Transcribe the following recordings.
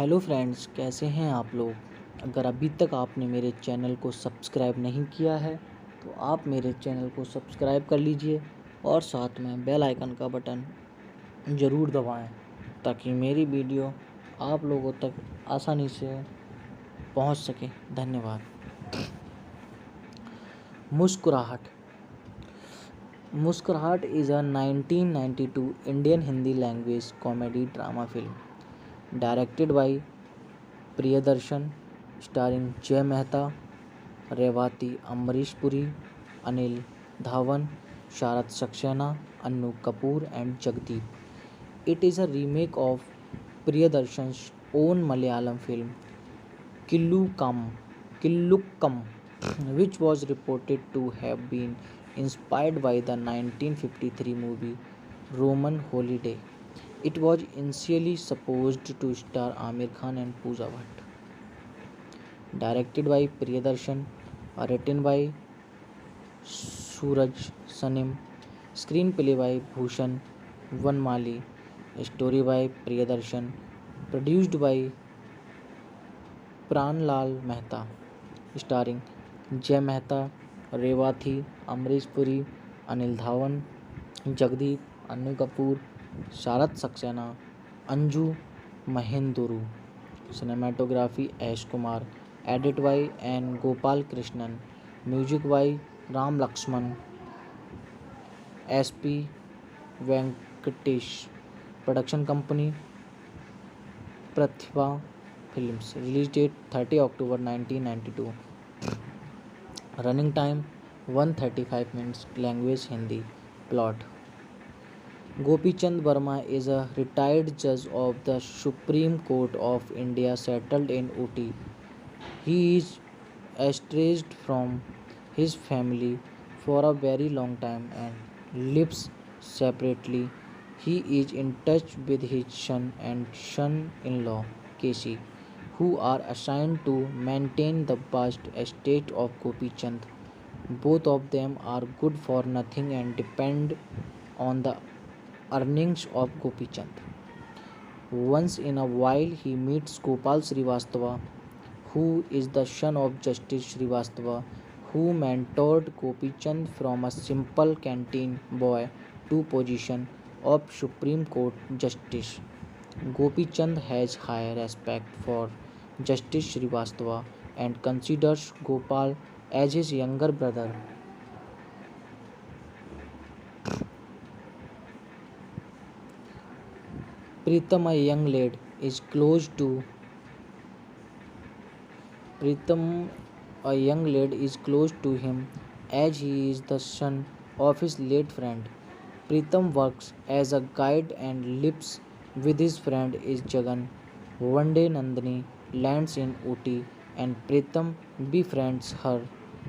Hello friends, कैसे हैं आप लोग। अगर अभी तक आपने मेरे चैनल को सब्सक्राइब नहीं किया है तो आप मेरे चैनल को सब्सक्राइब कर लीजिए और साथ में बेल आइकन का बटन ज़रूर दबाएं ताकि मेरी वीडियो आप लोगों तक आसानी से पहुंच सके। धन्यवाद। Muskurahat. Muskurahat is a 1992 Indian Hindi language comedy drama film directed by Priyadarshan, starring Jay Mehta, Revathi, Amrish Puri, Anil Dhawan, Sharad Saxena, Annu Kapoor and Jagdeep. It is a remake of Priyadarshan's own Malayalam film Killukkam, which was reported to have been inspired by the 1953 movie Roman Holiday. It was initially supposed to star Amir Khan and Pooja Bhatt. Directed by Priyadarshan, written by Suraj Sanim, screenplay by Bhushan Vanmali, story by Priyadarshan, produced by Pranlal Mehta, starring Jay Mehta, Revathi, Amrish Puri, Anil Dhawan, Jagdeep, Annu Kapoor, Sharad Saxena, Anju Mahenduru. Cinematography Ash Kumar. Edit by N. Gopal Krishnan. Music by Ram Lakshman. SP Venkatesh. Production company Pratibha Films. Release date 30 October 1992. Running time 135 minutes. Language Hindi. Plot. Gopi Chand Verma is a retired judge of the Supreme Court of India settled in Ooty. He is estranged from his family for a very long time and lives separately. He is in touch with his son and son-in-law, Casey, who are assigned to maintain the vast estate of Gopi Chand. Both of them are good for nothing and depend on the earnings of Gopi Chand. Once in a while he meets Gopal Srivastava, who is the son of Justice Srivastava, who mentored Gopi Chand from a simple canteen boy to position of Supreme Court Justice. Gopi Chand has high respect for Justice Srivastava and considers Gopal as his younger brother. Pritam, a young lad, is close to him as he is the son of his late friend. Pritam works as a guide and lives with his friend is Jagan. One day Nandini lands in Ooty and Pritam befriends her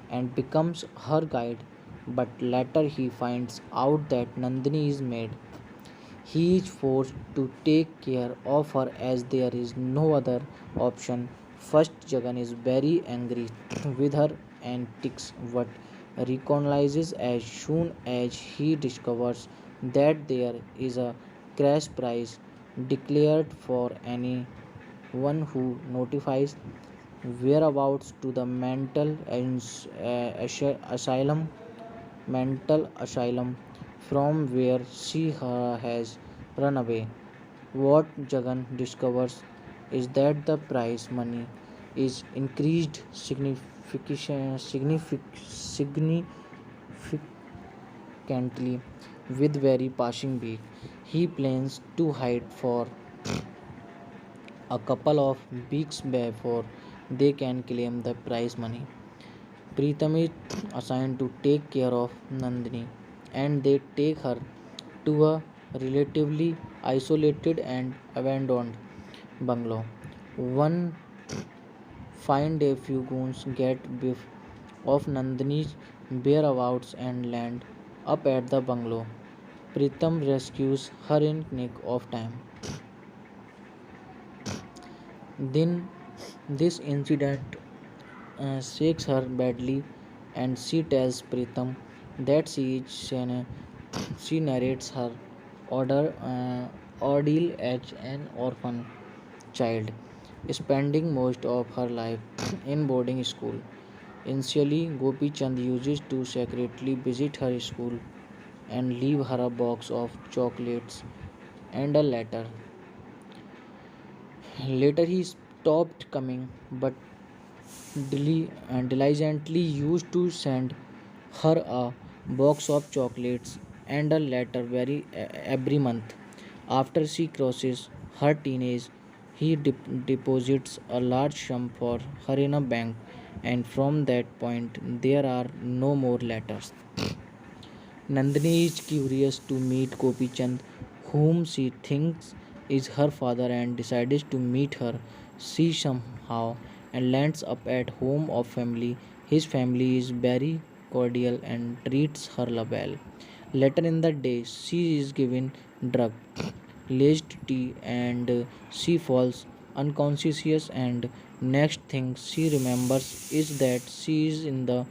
and becomes her guide, but later he finds out that Nandini is maid. He is forced to take care of her as there is no other option. First, Jagan is very angry with her antics but recognizes as soon as he discovers that there is a crash prize declared for anyone who notifies whereabouts to the asylum mental asylum from where she has run away. What Jagan discovers is that the prize money is increased significantly with very passing week. He plans to hide for a couple of weeks before they can claim the prize money. Pritam is assigned to take care of Nandini and they take her to a relatively isolated and abandoned bungalow. One fine day, few goons get whiff of Nandini's whereabouts and land up at the bungalow. Pritam rescues her in nick of time. Then this incident shakes her badly and she tells Pritam that she narrates her ordeal as an orphan child. spending most of her life in boarding school. Initially, Gopi Chand used to secretly visit her school and leave her a box of chocolates and a letter. Later, he stopped coming, but diligently used to send her a box of chocolates and a letter every month. After she crosses her teenage, he deposits a large sum for her in a bank, and from that point, there are no more letters. Nandini is curious to meet Gopi Chand, whom she thinks is her father, and decides to meet her. She somehow and lands up at home of family. His family is very cordial and treats her well. Later in the day, she is given drug, laced tea, and she falls unconscious. And next thing she remembers is that she is in the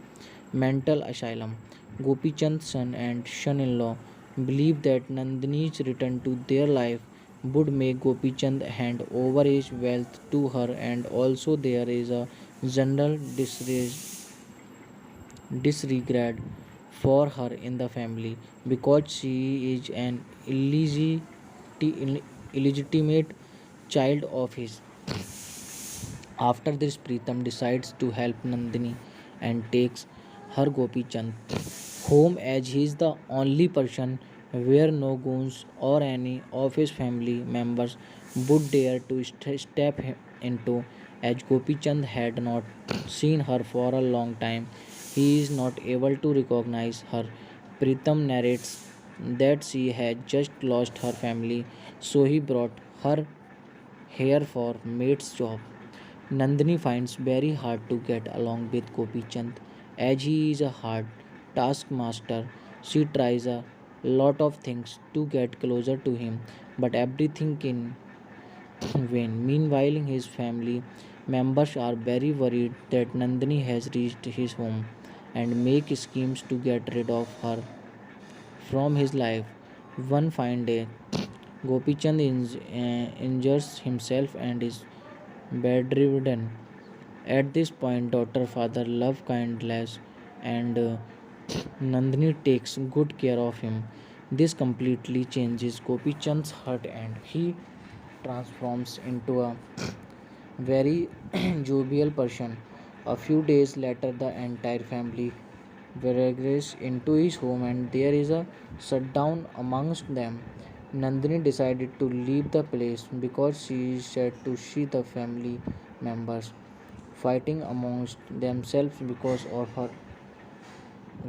mental asylum. Gopi Chand's son and son-in-law believe that Nandini's return to their life would make Gopi Chand hand over his wealth to her, and also there is a general disregard for her in the family because she is an illegitimate child of his. After this, Pritam decides to help Nandini and takes her Gopi Chand home as he is the only person where no goons or any of his family members would dare to step into, as Gopi Chand had not seen her for a long time. He is not able to recognize her. Pritam narrates that she had just lost her family, so he brought her here for maid's job. Nandini finds very hard to get along with Gopi Chand as he is a hard taskmaster. She tries a lot of things to get closer to him, but everything in vain. Meanwhile, his family members are very worried that Nandini has reached his home and make schemes to get rid of her from his life. One fine day, Gopi Chand injures himself and is bedridden. At this point, daughter father love kindness and Nandini takes good care of him. This completely changes Gopi Chand's heart and he transforms into a very jovial person. A few days later, the entire family regress into his home and there is a shutdown amongst them. Nandini decided to leave the place because she is sad to see the family members fighting amongst themselves because of her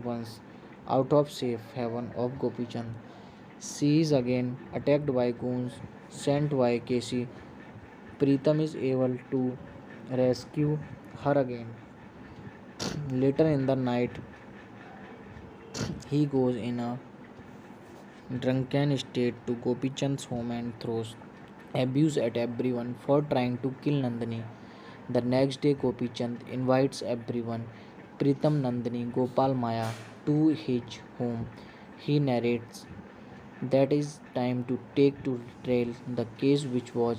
once out of safe haven of Gopi Chand. She is again attacked by goons sent by Casey. Pritam is able to rescue her again. Later in the night, he goes in a drunken state to Gopi Chand's home and throws abuse at everyone for trying to kill Nandini. The next day, Gopi Chand invites everyone, Pritam, Nandini, Gopal, Maya, to his home. He narrates that is time to take to trail the case which was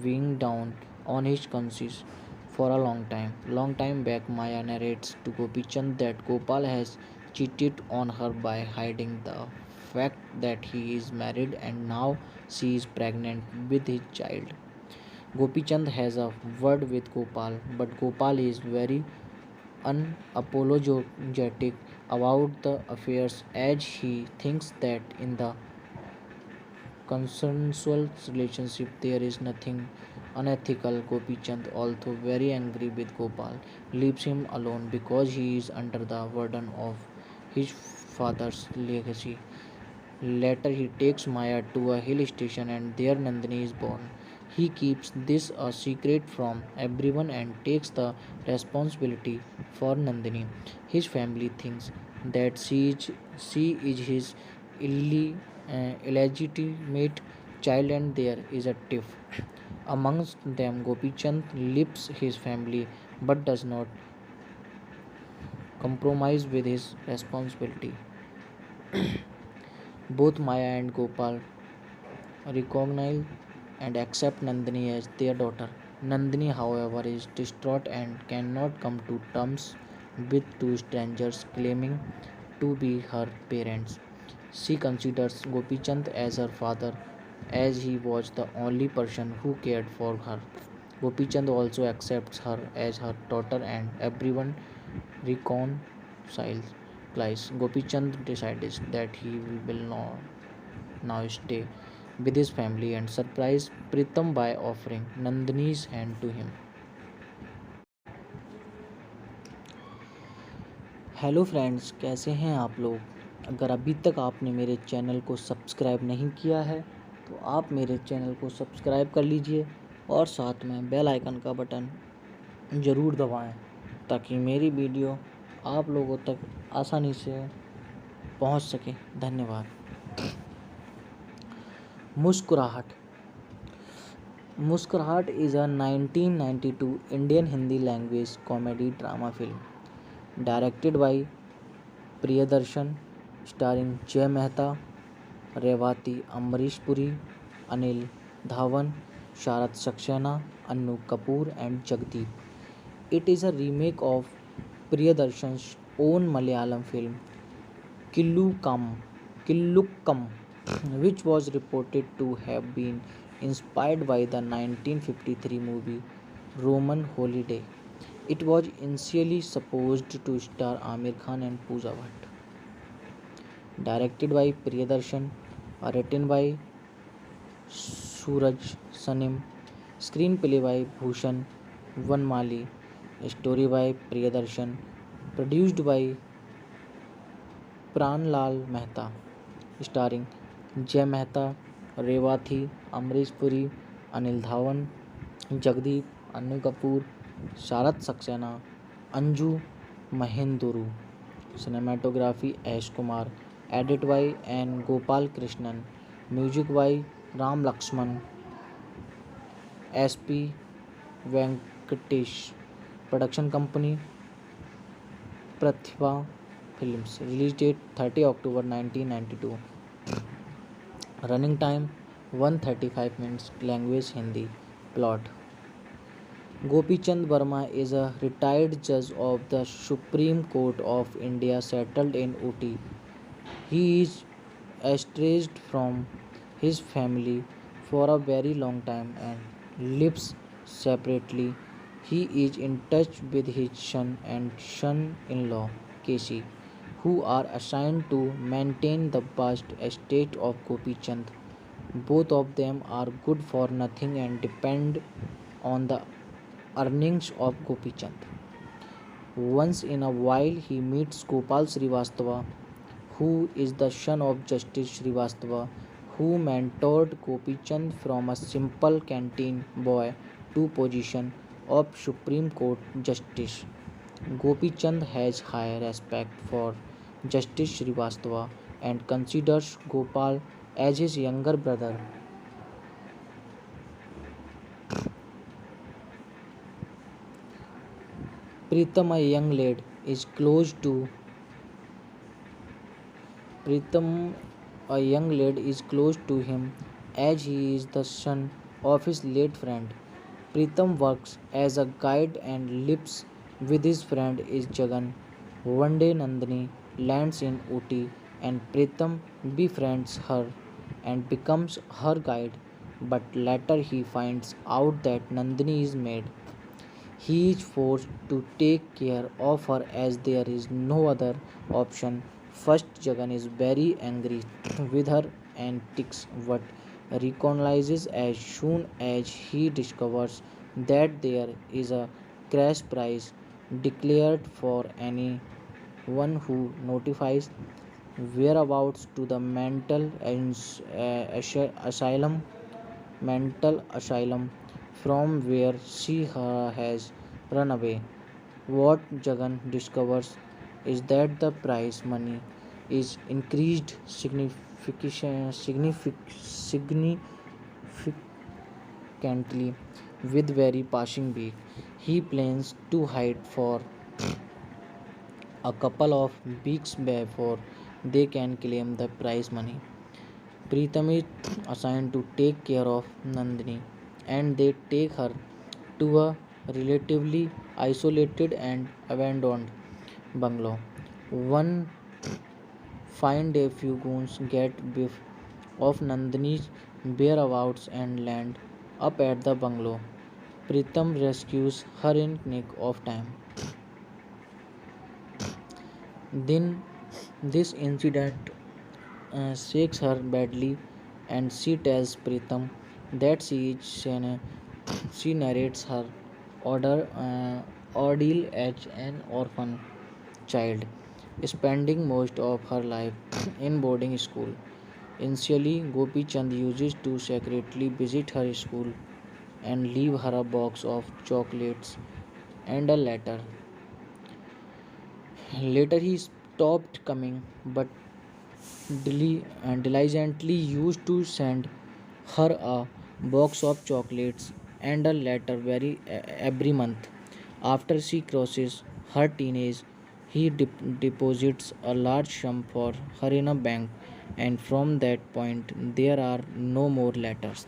weighing down on his conscience for a long time. Long time back, Maya narrates to Gopi Chand that Gopal has cheated on her by hiding the fact that he is married and now she is pregnant with his child. Gopi Chand has a word with Gopal, but Gopal is very unapologetic about the affairs as he thinks that in the consensual relationship there is nothing unethical. Gopi Chand, although very angry with Gopal, leaves him alone because he is under the burden of his father's legacy. Later, he takes Maya to a hill station and there Nandini is born. He keeps this a secret from everyone and takes the responsibility for Nandini. His family thinks that she is his illegitimate child and there is a tiff. Amongst them, Gopi Chand leaves his family but does not compromise with his responsibility. Both Maya and Gopal recognize and accept Nandini as their daughter. Nandini, however, is distraught and cannot come to terms with two strangers claiming to be her parents. She considers Gopichand as her father as he was the only person who cared for her. Gopichand also accepts her as her daughter and everyone reconciles. Gopichand decides that he will now stay with his family and surprise Pritam by offering Nandini's hand to him. Hello friends, कैसे हैं आप लोग। अगर अभी तक आपने मेरे channel को सब्सक्राइब नहीं किया है तो आप मेरे चैनल को सब्सक्राइब कर लीजिए और साथ में बेल आइकन का बटन ज़रूर दबाएं ताकि मेरी वीडियो आप लोगों तक आसानी से पहुंच सके। धन्यवाद। Muskurahat. Muskurahat is a 1992 Indian Hindi language comedy drama film directed by Priyadarshan, starring Jay Mehta, Revathi, Amrish Puri, Anil Dhawan, Sharad Saxena, Annu Kapoor and Jagdeep. It is a remake of Priyadarshan's own Malayalam film Killukkam, which was reported to have been inspired by the 1953 movie Roman Holiday. It was initially supposed to star Amir Khan and Pooja Bhatt. Directed by Priyadarshan, written by Suraj Sanim, screenplay by Bhushan Vanmali, story by Priyadarshan, produced by Pranlal Mehta, starring Jay Mehta, Revathi, Amrish Puri, Anil Dhawan, Jagdeep, Annu Kapoor, Sharad Saxena, Anju Mahenduru. Cinematography Ash Kumar. Edit by N. Gopal Krishnan. Music by Ram Lakshman. SP Venkatesh. Production company Pratibha Films. Release date 30 October 1992. Running time 135 minutes. Language Hindi. Plot. Gopi Chand Verma is a retired judge of the Supreme Court of India settled in Ooty. He is estranged from his family for a very long time and lives separately. He is in touch with his son and son-in-law, Keshi, who are assigned to maintain the vast estate of Gopi Chand. Both of them are good for nothing and depend on the earnings of Gopi Chand. Once in a while he meets Gopal Srivastava, who is the son of Justice Srivastava, who mentored Gopi Chand from a simple canteen boy to position of Supreme Court Justice. Gopi Chand has high respect for Justice Srivastava and considers Gopal as his younger brother. Pritam, a young lad, is close to him as he is the son of his late friend. Pritam works as a guide and lives with his friend is Jagan. One day Nandini lands in Ooty and Pritam befriends her and becomes her guide, but later he finds out that Nandini is mad. He is forced to take care of her as there is no other option. First, Jagan is very angry with her antics but recognizes as soon as he discovers that there is a crash prize declared for anyone who notifies whereabouts to the asylum mental asylum from where she has run away. What Jagan discovers is that the prize money is increased significantly with very passing week. He plans to hide for a couple of weeks before they can claim the prize money. Pritam is assigned to take care of Nandini and they take her to a relatively isolated and abandoned bungalow. One fine day, few goons get biff of Nandini's whereabouts and land up at the bungalow. Pritam rescues her in nick of time. Then this incident shakes her badly, and she tells Pritam that she narrates her ordeal as an orphan child, spending most of her life in boarding school. Initially, Gopi Chand uses to secretly visit her school and leave her a box of chocolates and a letter. Later, he stopped coming, but diligently used to send her a box of chocolates and a letter every month. After she crosses her teenage, he deposits a large sum for her in a bank, and from that point, there are no more letters.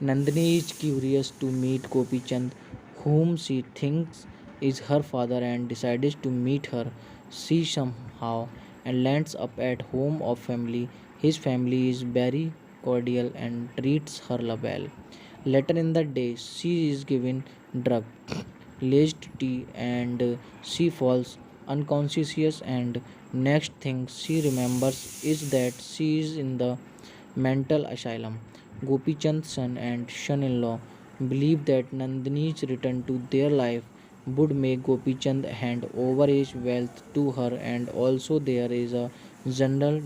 Nandini is curious to meet Gopi Chand, whom she thinks is her father, and decides to meet her. She somehow and lands up at home of family. His family is very cordial and treats her well. Later in the day, she is given drug, laced tea, and she falls unconscious. And next thing she remembers is that she is in the mental asylum. Gopi Chand's son and son-in-law believe that Nandini's return to their life would make Gopi Chand hand over his wealth to her, and also there is a general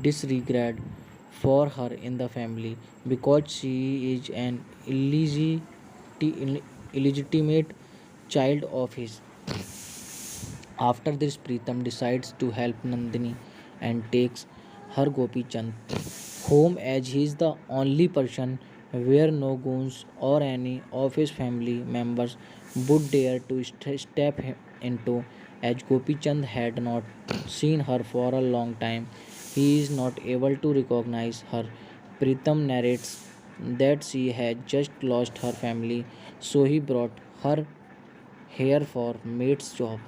disregard for her in the family because she is an illegitimate child of his. After this, Pritam decides to help Nandini and takes her Gopi Chand home as he is the only person where no goons or any of his family members would dare to step into, as Gopi Chand had not seen her for a long time. He is not able to recognize her. Pritam narrates that she had just lost her family, so he brought her here for maid's job.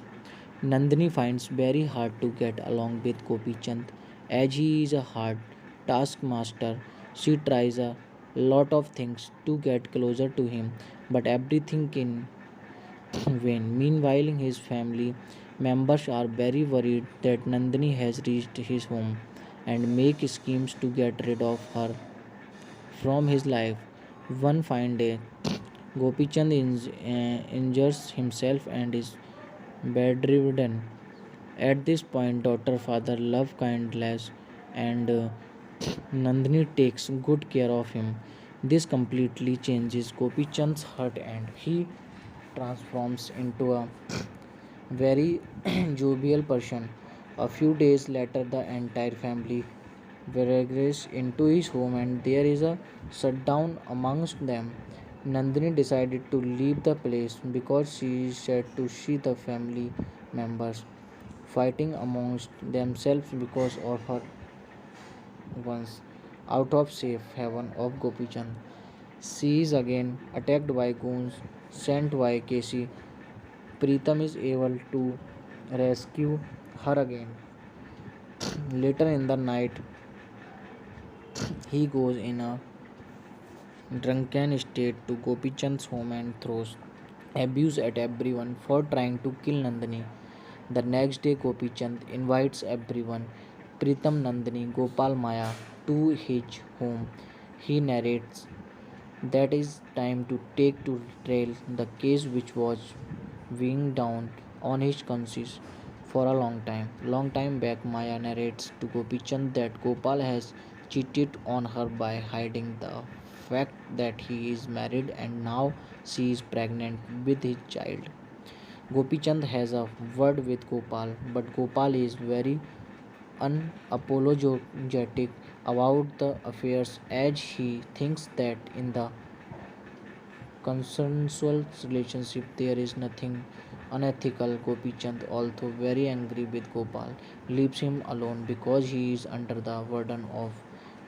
Nandini finds very hard to get along with Gopi Chand as he is a hard taskmaster. She tries a lot of things to get closer to him, but everything in vain. Meanwhile, his family members are very worried that Nandini has reached his home and make schemes to get rid of her from his life. One fine day, Gopi Chand injures himself and is bedridden. At this point, daughter father love kindness and Nandini takes good care of him. This completely changes Gopi Chand's heart and he transforms into a very jovial person. A few days later, the entire family regress into his home and there is a shutdown amongst them. Nandini decided to leave the place because she is sad to see the family members fighting amongst themselves because of her once out of safe haven of Gopi Chand. She is again attacked by goons sent by Casey. Pritam is able to rescue her again. Later in the night, he goes in a drunken state to Gopi Chand's home and throws abuse at everyone for trying to kill Nandini. The next day, Gopi Chand invites everyone, Pritam, Nandini, Gopal, Maya, to his home. He narrates that is time to take to trail the case which was weighing down on his conscience for a long time. Long time back, Maya narrates to Gopi Chand that Gopal has cheated on her by hiding the fact that he is married and now she is pregnant with his child. Gopi Chand has a word with Gopal, but Gopal is very unapologetic about the affairs as he thinks that in the consensual relationship there is nothing unethical. Gopi Chand, although very angry with Gopal, leaves him alone because he is under the burden of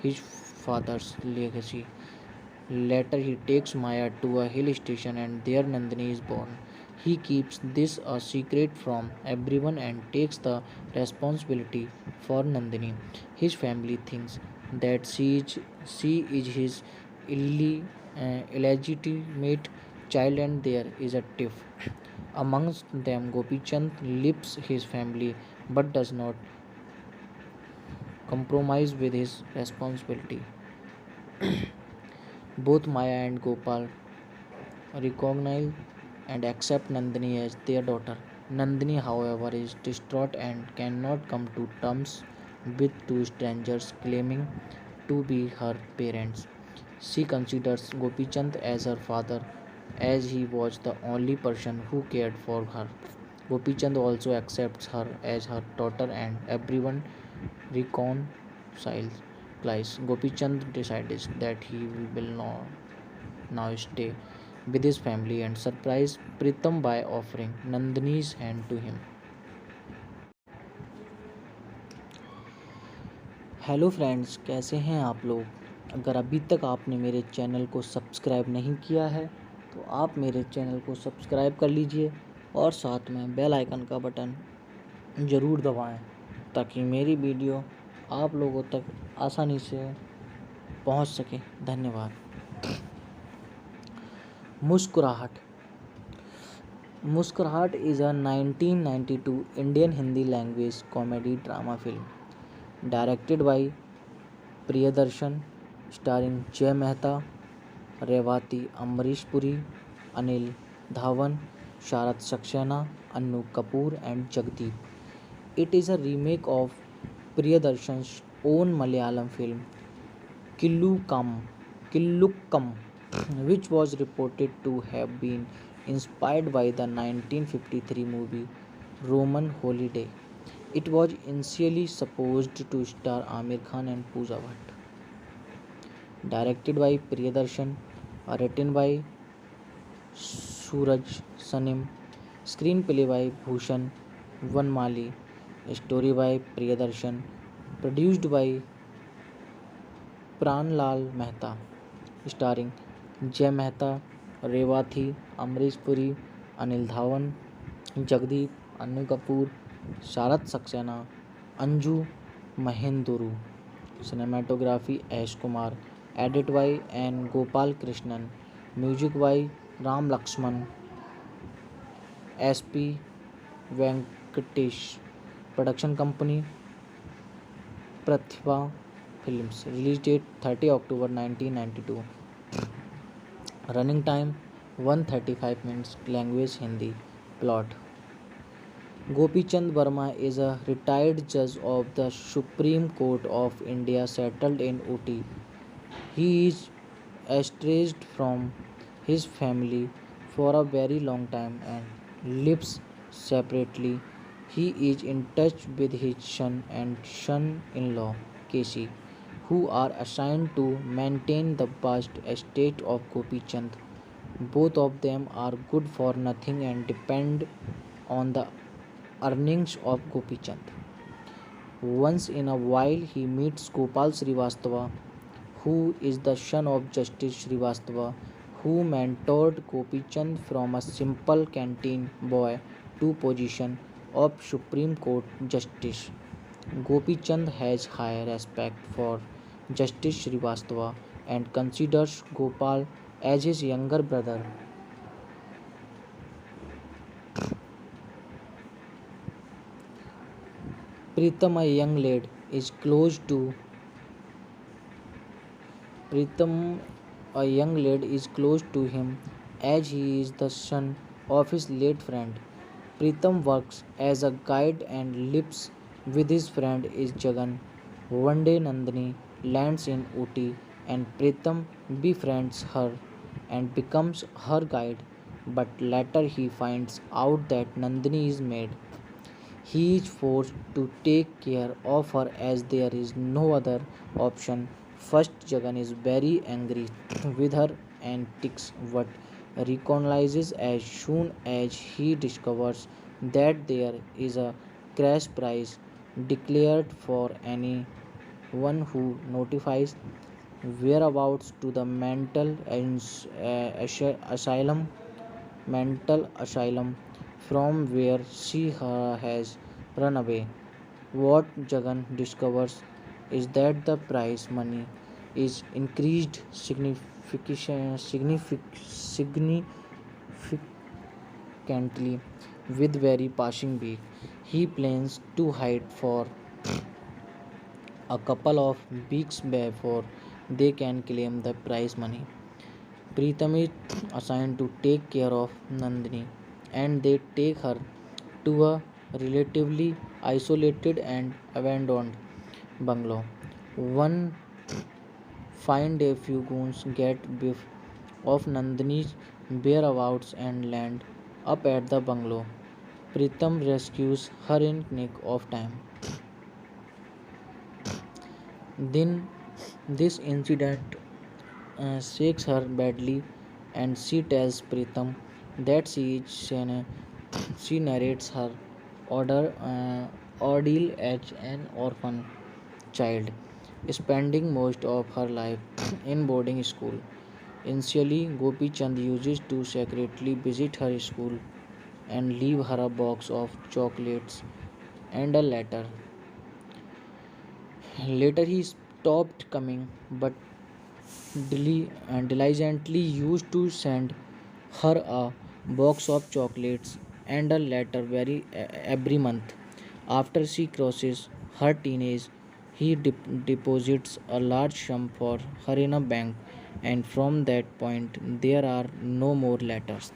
his father's legacy. Later, he takes Maya to a hill station and there Nandini is born. He keeps this a secret from everyone and takes the responsibility for Nandini. His family thinks that she is his illegitimate child and there is a tiff. Amongst them, Gopichand leaves his family but does not compromise with his responsibility. Both Maya and Gopal recognize and accept Nandini as their daughter. Nandini, however, is distraught and cannot come to terms with two strangers claiming to be her parents. She considers Gopichand as her father as he was the only person who cared for her. Gopichand also accepts her as her daughter and everyone reconciles. Gopichand decides that he will now stay with his family and surprise Pritam by offering Nandini's hand to him. Hello friends, कैसे हैं आप लोग? अगर अभी तक आपने मेरे channel को सब्सक्राइब नहीं किया है तो आप मेरे चैनल को सब्सक्राइब कर लीजिए और साथ में बेल आइकन का बटन ज़रूर दबाएं ताकि मेरी वीडियो आप लोगों तक आसानी से पहुंच सके। धन्यवाद। मुस्कुराहट। मुस्कुराहट is a 1992 Indian Hindi language comedy drama film directed by Priyadarshan, starring Jay Mehta, Revati Amrish Puri, Anil Dhawan, Sharat Saxena, Annu Kapoor and Jagdeep. It is a remake of Priyadarshan's own Malayalam film Killukkam, which was reported to have been inspired by the 1953 movie Roman Holiday. It was initially supposed to star Amir Khan and Pooja Bhatt. Directed by Priyadarshan, written by Suraj Sanim, screenplay by Bhushan Vanmali, story by Priyadarshan, produced by Pranlal Mehta, starring Jay Mehta, Revati, Amrish Puri, Anil Dhawan, Jagdeep, Annu Kapoor, Sharat Saxena, Anju Mahenduru. Cinematography Ash Kumar. Edit by N. Gopal Krishnan. Music by Ram Lakshman. S.P. Venkatesh. Production company Pratibha Films. Release date 30 October 1992. Running time 135 minutes. Language Hindi. Plot. Gopi Chand Verma is a retired judge of the Supreme Court of India settled in Ooty. He is estranged from his family for a very long time and lives separately. He is in touch with his son and son-in-law, Keshi, who are assigned to maintain the vast estate of Gopi Chand. Both of them are good for nothing and depend on the earnings of Gopi Chand. Once in a while he meets Gopal Srivastava, who is the son of Justice Srivastava, who mentored Gopi Chand from a simple canteen boy to position of Supreme Court Justice. Gopi Chand has high respect for Justice Srivastava and considers Gopal as his younger brother. Pritam, a young lad, is close to Pritam, a young lad is close to him as he is the son of his late friend. Pritam works as a guide and lives with his friend is Jagan. One day Nandini lands in Ooty and Pritam befriends her and becomes her guide, but later he finds out that Nandini is mad. He is forced to take care of her as there is no other option. First, Jagan is very angry with her antics but recognizes as soon as he discovers that there is a crash prize declared for anyone who notifies whereabouts to the asylum, mental asylum from where she has run away. What Jagan discovers is that the prize money is increased significantly with very passing week. He plans to hide for a couple of weeks before they can claim the prize money. Pritam is assigned to take care of Nandini and they take her to a relatively isolated and abandoned bungalow. One fine day, few goons get whiff of Nandini's whereabouts and land up at the bungalow. Pritam rescues her in nick of time. Then this incident shakes her badly, and she tells Pritam that she narrates her ordeal as an orphan child, spending most of her life in boarding school. Initially, Gopi Chand uses to secretly visit her school and leave her a box of chocolates and a letter. Later, he stopped coming, but diligently used to send her a box of chocolates and a letter every month. After she crosses her teenage, he deposits a large sum for her in a bank, and from that point, there are no more letters.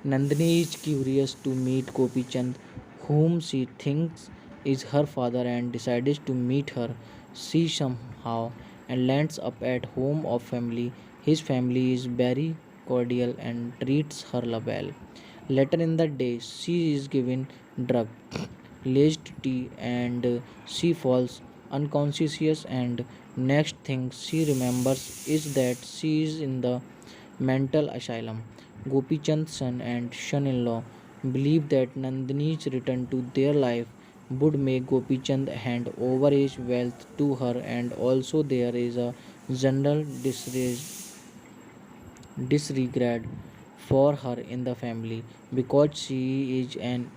Nandini is curious to meet Gopi Chand, whom she thinks is her father, and decides to meet her. She somehow and lands up at home of family. His family is very cordial and treats her well. Later in the day, she is given drug, laced tea, and she falls unconscious. And next thing she remembers is that she is in the mental asylum. Gopi Chand's son and son-in-law believe that Nandini's return to their life would make Gopi Chand hand over his wealth to her, and also there is a general disregard for her in the family because she is an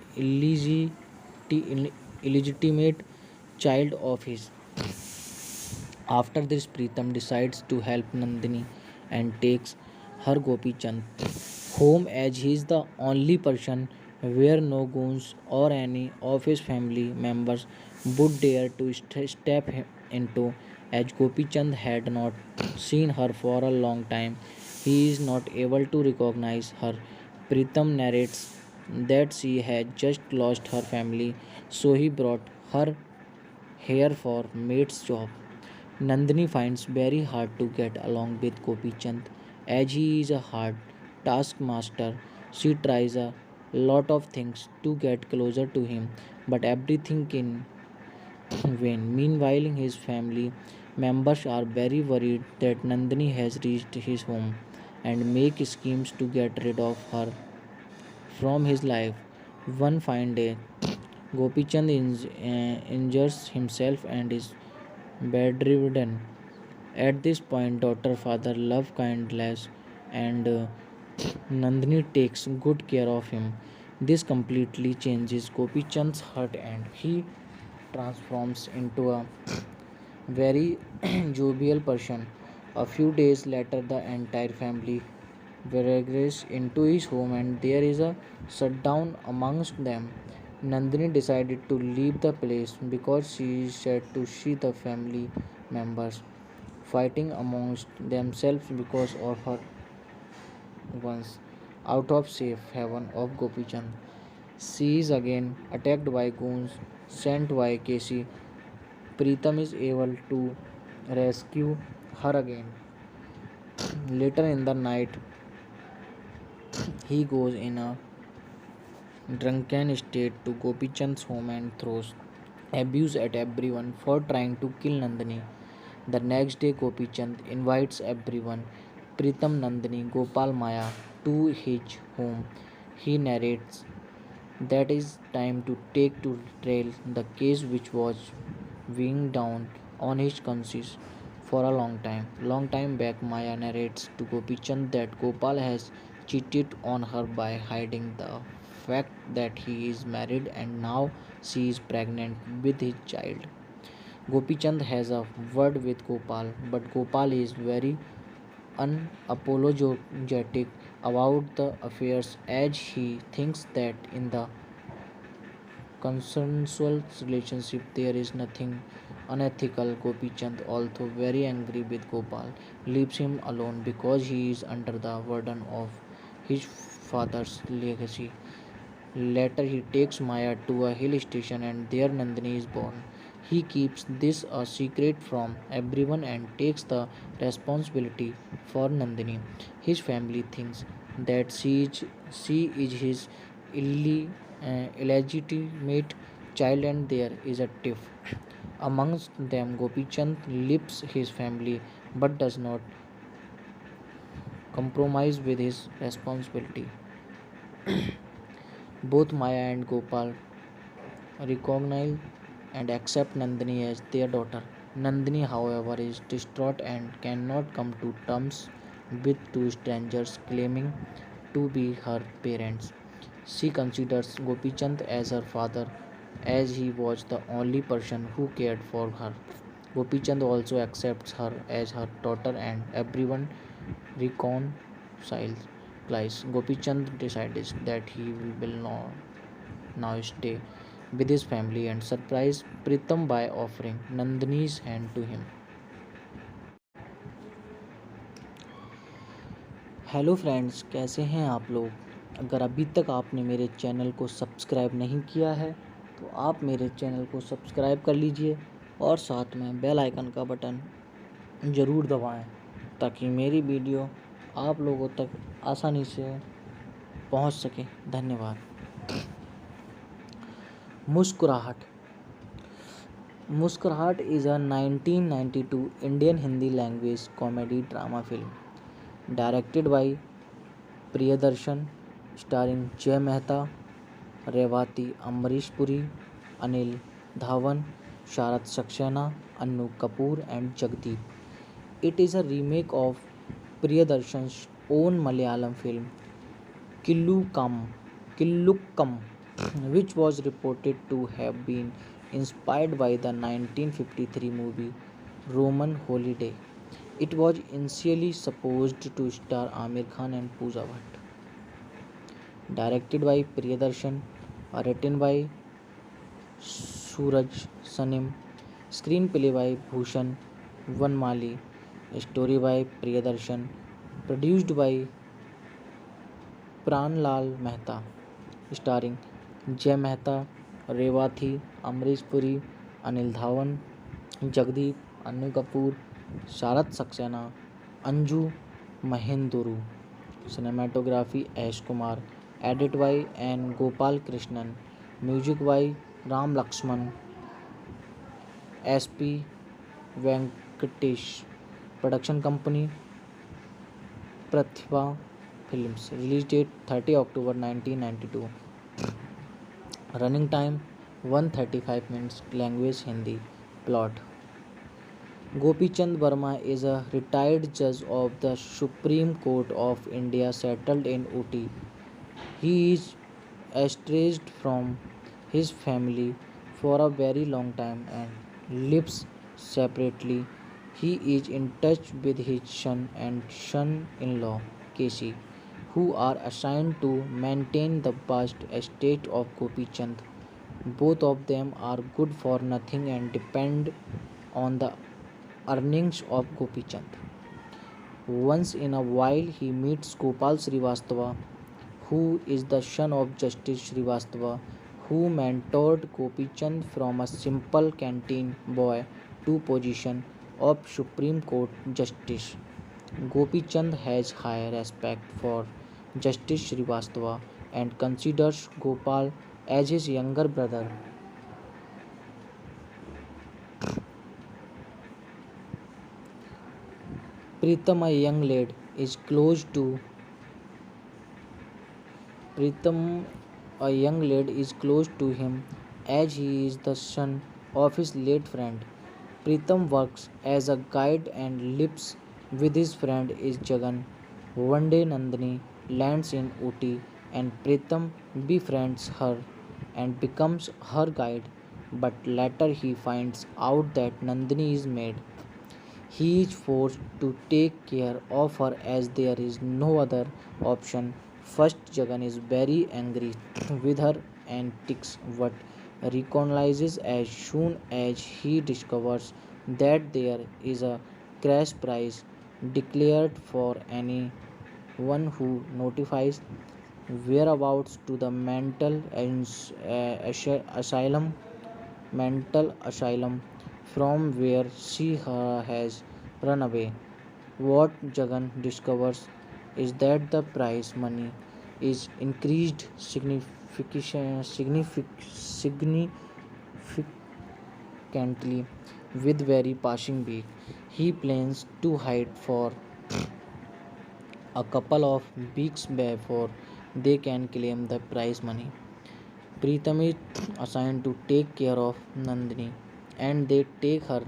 illegitimate child of his. After this, Pritam decides to help Nandini and takes her Gopi Chand home as he is the only person where no goons or any of his family members would dare to step into, as Gopi Chand had not seen her for a long time. He is not able to recognize her. Pritam narrates that she had just lost her family, so he brought her here for maid's job. Nandini finds very hard to get along with Gopi Chand as he is a hard taskmaster. She tries a lot of things to get closer to him, but everything in vain. Meanwhile, his family members are very worried that Nandini has reached his home and make schemes to get rid of her from his life. One fine day, Gopi Chand injures himself and is bedridden. At this point, daughter father love kindness and Nandini takes good care of him. This completely changes Gopi Chand's heart and he transforms into a very jovial person. A few days later, the entire family regress into his home and there is a shutdown amongst them. Nandini decided to leave the place because she is sad to see the family members fighting amongst themselves because of her once out of safe haven of Gopichand. She is again attacked by goons sent by Casey. Pritam is able to rescue her again. Later in the night, he goes in a drunken state to Gopichand's home and throws abuse at everyone for trying to kill Nandini. The next day, Gopichand invites everyone, Pritam, Nandini, Gopal, Maya, to his home. He narrates that is time to take to trail the case which was weighing down on his conscience for a long time. Long time back, Maya narrates to Gopichand that Gopal has cheated on her by hiding the fact that he is married and now she is pregnant with his child. Gopichand has a word with Gopal, but Gopal is very unapologetic about the affairs as he thinks that in the consensual relationship there is nothing unethical. Gopichand, although very angry with Gopal, leaves him alone because he is under the burden of his father's legacy. Later, he takes Maya to a hill station and there Nandini is born. He keeps this a secret from everyone and takes the responsibility for Nandini. His family thinks that she is his illegitimate child and there is a tiff. Amongst them, Gopichand leaves his family but does not compromise with his responsibility. Both Maya and Gopal recognize and accept Nandini as their daughter. Nandini, however, is distraught and cannot come to terms with two strangers claiming to be her parents. She considers Gopichand as her father as he was the only person who cared for her. Gopichand also accepts her as her daughter and everyone reconciles. Gopichand decides that he will now stay with his family and surprise Pritam by offering Nandini's hand to him. Hello friends, कैसे हैं आप लोग। अगर अभी तक आपने मेरे channel को सब्सक्राइब नहीं किया है तो आप मेरे चैनल को सब्सक्राइब कर लीजिए और साथ में बेल आइकन का बटन ज़रूर दबाएं ताकि मेरी वीडियो आप लोगों तक आसानी से पहुंच सके। धन्यवाद। Muskurahat. Muskurahat is a 1992 Indian Hindi language comedy drama film directed by Priyadarshan, starring Jay Mehta, Revathi, Amrish Puri, Anil Dhawan, Sharad Saxena, Annu Kapoor and Jagdeep. It is a remake of Priyadarshan's own Malayalam film Killukam, which was reported to have been inspired by the 1953 movie Roman Holiday. It was initially supposed to star Amir Khan and Pooja Bhatt. Directed by Priyadarshan, written by Suraj Sanim, screenplay by Bhushan Vanmali, story by Priyadarshan, produced by Pranlal Mehta, starring Jay Mehta, Revathi, Amrish Puri, Anil Dhawan, Jagdeep, Annu Kapoor, Sharad Saxena, Anju Mahenduru. Cinematography Ash Kumar. Edit by N. Gopal Krishnan. Music by Ram Lakshman. SP Venkatesh. Production company Pratibha Films. Release date 30 October 1992. Running time 135 minutes. Language Hindi. Plot. Gopi Chand Verma is a retired judge of the Supreme Court of India settled in Uti. He is estranged from his family for a very long time and lives separately. He is in touch with his son and son-in-law, Keshi, who are assigned to maintain the vast estate of Gopi Chand. Both of them are good for nothing and depend on the earnings of Gopi Chand. Once in a while he meets Gopal Srivastava, who is the son of Justice Srivastava, who mentored Gopi Chand from a simple canteen boy to position of Supreme Court Justice. Gopi Chand has high respect for Justice Srivastava and considers Gopal as his younger brother. Pritam, a young lad, is close to Pritam, a young lad is close to him as he is the son of his late friend. Pritam works as a guide and lives with his friend is Jagan. One day Nandini lands in Uti and Pritam befriends her and becomes her guide, but later he finds out that Nandini is mad. He is forced to take care of her as there is no other option. First, Jagan is very angry with her antics but recognizes as soon as he discovers that there is a crash prize declared for anyone who notifies whereabouts to the asylum mental asylum from where she has run away. What Jagan discovers is that the prize money is increased significantly with very passing week. He plans to hide for a couple of weeks before they can claim the prize money. Pritam is assigned to take care of Nandini and they take her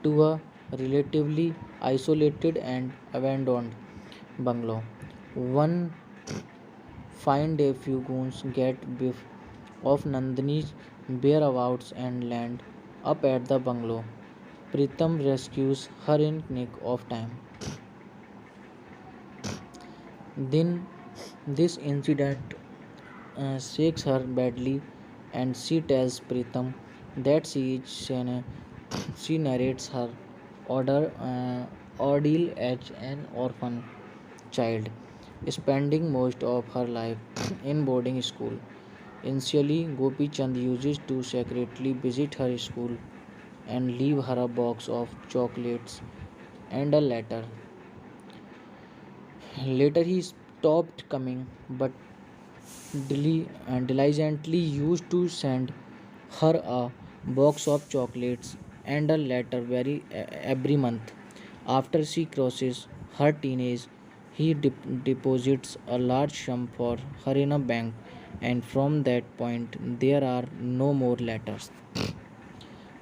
to a relatively isolated and abandoned bungalow. One fine day, few goons get whiff of Nandini's whereabouts and land up at the bungalow. Pritam rescues her in nick of time. Then this incident shakes her badly and she tells Pritam that she narrates her ordeal as an orphan child, spending most of her life in boarding school. Initially, Gopi Chand uses to secretly visit her school and leave her a box of chocolates and a letter. Later, he stopped coming, but diligently used to send her a box of chocolates and a letter every month. After she crosses her teenage, he deposits a large sum for her in a bank, and from that point, there are no more letters.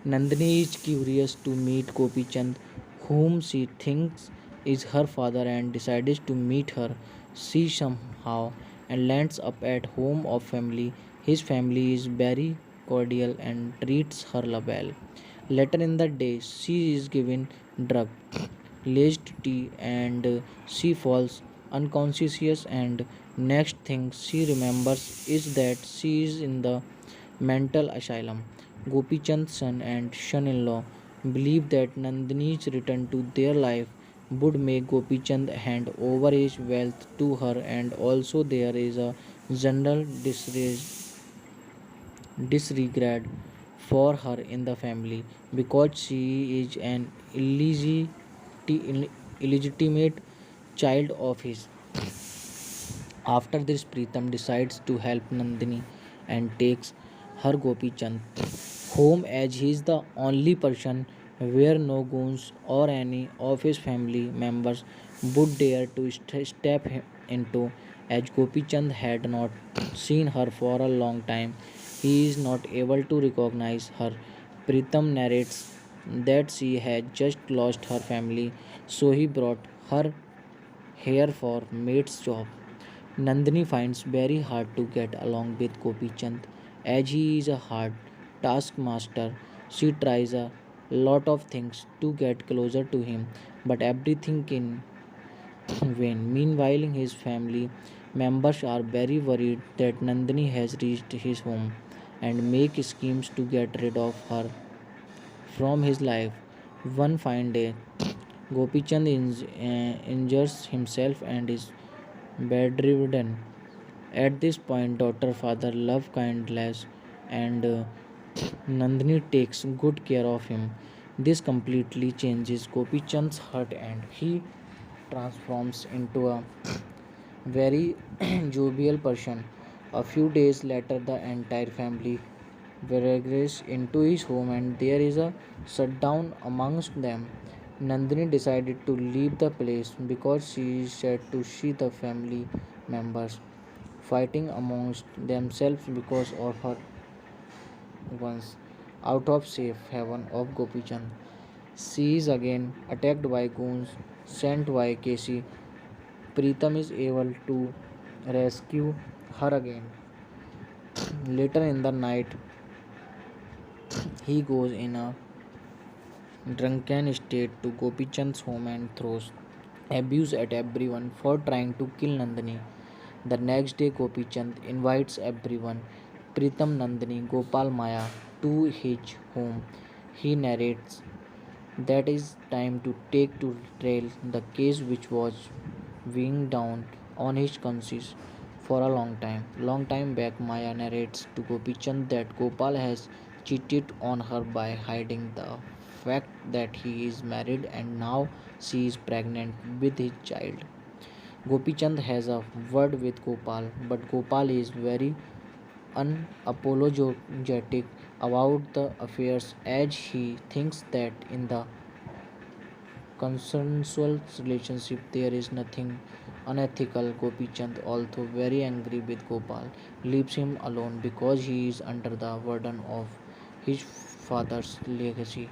Nandini is curious to meet Gopi Chand, whom she thinks is her father, and decides to meet her. She somehow and lands up at home of family. His family is very cordial and treats her well. Later in the day, she is given drug, laced tea, and she falls unconscious. And next thing she remembers is that she is in the mental asylum. Gopi Chand's son and son-in-law believe that Nandini's return to their life would make Gopi Chand hand over his wealth to her, and also there is a general disregard for her in the family because she is an illegitimate child of his. After this, Pritam decides to help Nandini and takes her Gopi Chand home as he is the only person where no goons or any of his family members would dare to step into, as Gopi Chand had not seen her for a long time. He is not able to recognize her. Pritam narrates that she had just lost her family, so he brought her here for maid's job. Nandini finds very hard to get along with Gopi Chand as he is a hard taskmaster. She tries a lot of things to get closer to him, but everything in vain. Meanwhile, his family members are very worried that Nandini has reached his home and make schemes to get rid of her from his life. One fine day, Gopi Chand injures himself and is bedridden. At this point, daughter father love kindness and Nandini takes good care of him. This completely changes Gopi Chand's heart and he transforms into a very jovial person. A few days later, the entire family regress into his home and there is a shutdown amongst them. Nandini decided to leave the place because she is sad to see the family members fighting amongst themselves because of her once out of safe haven of Gopi Chand. She is again attacked by goons sent by Casey. Pritam is able to rescue her again. Later in the night, he goes in a drunken state to Gopichand's home and throws abuse at everyone for trying to kill Nandini. The next day, Gopichand invites everyone, Pritam, Nandini, Gopal, Maya, to his home. He narrates that is time to take to trail the case which was weighing down on his conscience for a long time. Long time back, Maya narrates to Gopichand that Gopal has cheated on her by hiding the fact that he is married and now she is pregnant with his child. Gopichand has a word with Gopal, but Gopal is very unapologetic about the affairs as he thinks that in the consensual relationship there is nothing unethical. Gopichand, although very angry with Gopal, leaves him alone because he is under the burden of his father's legacy.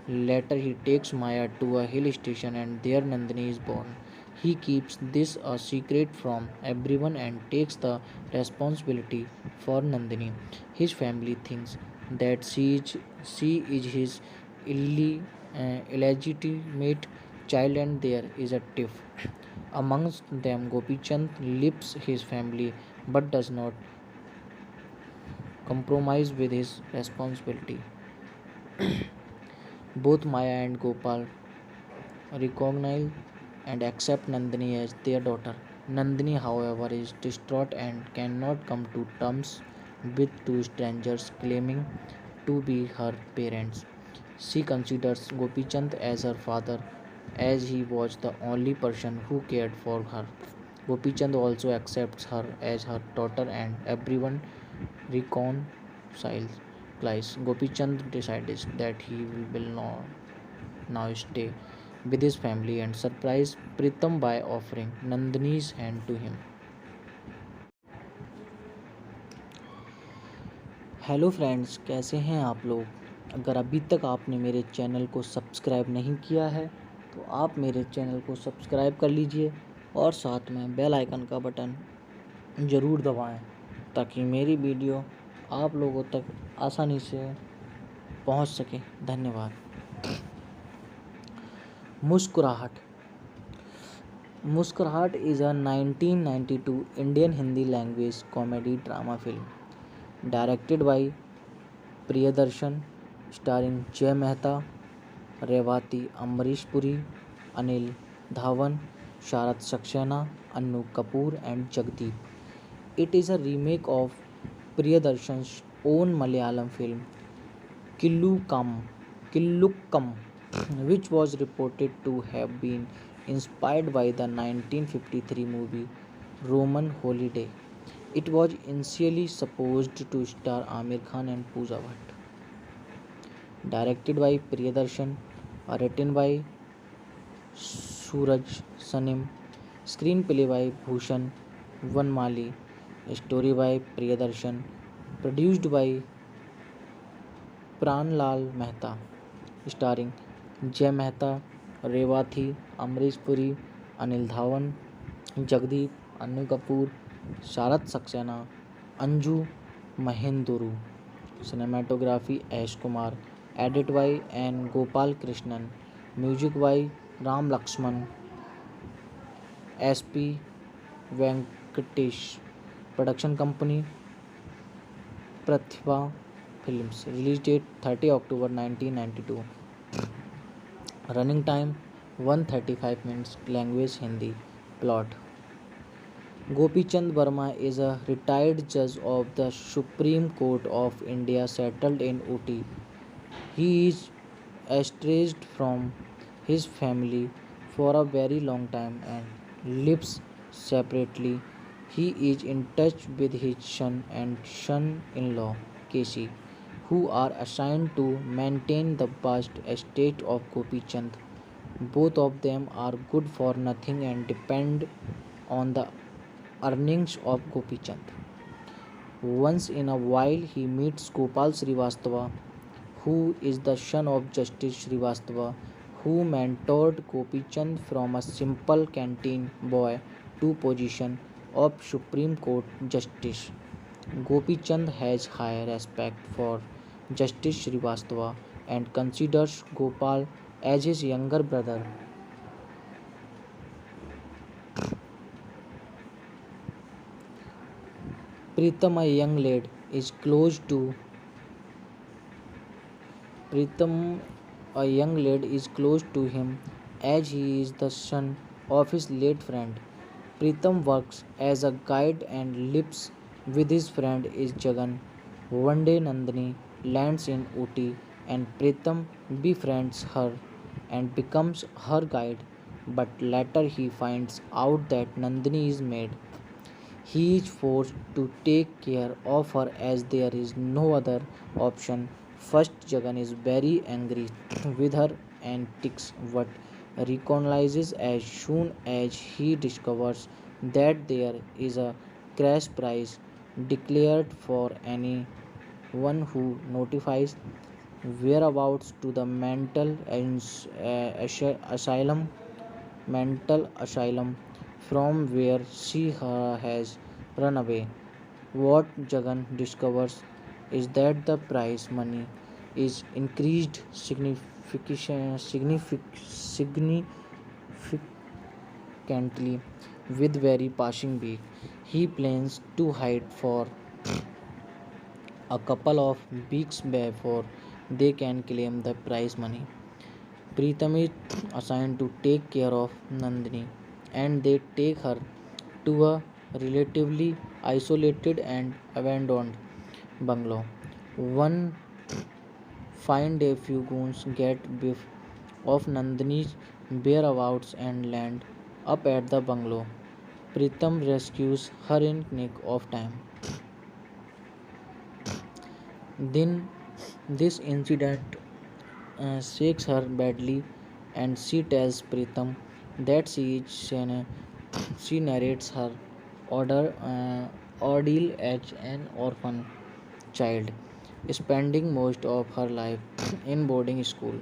Later, he takes Maya to a hill station and there Nandini is born. He keeps this a secret from everyone and takes the responsibility for Nandini. His family thinks that she is his illegitimate child and there is a tiff. Amongst them, Gopichand leaves his family but does not compromise with his responsibility. Both Maya and Gopal recognize and accept Nandini as their daughter. Nandini, however, is distraught and cannot come to terms with two strangers claiming to be her parents. She considers Gopichand as her father as he was the only person who cared for her. Gopichand also accepts her as her daughter and everyone reconciles. Gopichand decides that he will not now stay with his family and surprise Pritam by offering Nandini's hand to him. Hello friends, कैसे हैं आप लोग। अगर अभी तक आपने मेरे channel को सब्सक्राइब नहीं किया है तो आप मेरे चैनल को सब्सक्राइब कर लीजिए और साथ में बेल आइकन का बटन ज़रूर दबाएं ताकि मेरी वीडियो आप लोगों तक आसानी से पहुंच सके। धन्यवाद। Muskurahat. Muskurahat is a 1992 Indian Hindi language comedy drama film directed by Priyadarshan, starring Jay Mehta, Revathi, Amrish Puri, Anil Dhawan, Sharad Saxena, Annu Kapoor and Jagdeep. It is a remake of Priyadarshan's own Malayalam film Killukkam, which was reported to have been inspired by the 1953 movie Roman Holiday. It was initially supposed to star Amir Khan and Pooja Bhatt. Directed by Priyadarshan, written by Suraj Sanim, screenplay by Bhushan Vanmali, story by Priyadarshan, produced by Pranlal Mehta, starring Jay Mehta, Revathi, Amrish Puri, Anil Dhawan, Jagdeep, Annu Kapoor, Sharad Saxena, Anju Mahenduru. Cinematography Ash Kumar, edit by N. Gopal Krishnan, music by Ram Lakshman, SP Venkatesh, production company Pratibha Films, release date 30 October 1992, running time 135 minutes, language Hindi, plot. Gopi Chand Verma is a retired judge of the Supreme Court of India settled in Ooty. He is estranged from his family for a very long time and lives separately. He is in touch with his son and son-in-law, Casey, who are assigned to maintain the vast estate of Gopi Chand. Both of them are good for nothing and depend on the earnings of Gopi Chand. Once in a while, he meets Gopal Srivastava, who is the son of Justice Srivastava, who mentored Gopi Chand from a simple canteen boy to position of Supreme Court Justice. Gopi Chand has high respect for Justice Srivastava and considers Gopal as his younger brother. Pritam, Pritam, a young lad, is close to him as he is the son of his late friend. Pritam works as a guide and lives with his friend is Jagan. One day Nandini lands in Uti and Pritam befriends her and becomes her guide. But later he finds out that Nandini is maid. He is forced to take care of her as there is no other option. First, Jagan is very angry with her antics but recognizes as soon as he discovers that there is a crash prize declared for anyone who notifies whereabouts to the asylum mental asylum from where she has run away. What Jagan discovers is that the prize money is increased significantly with very passing week. He plans to hide for a couple of weeks before they can claim the prize money. Pritam is assigned to take care of Nandini and they take her to a relatively isolated and abandoned bungalow. One fine day, few goons get whiff of Nandini's whereabouts and land up at the bungalow. Pritam rescues her in nick of time. Then this incident shakes her badly and she tells Pritam that she narrates her ordeal as an orphan child, spending most of her life in boarding school.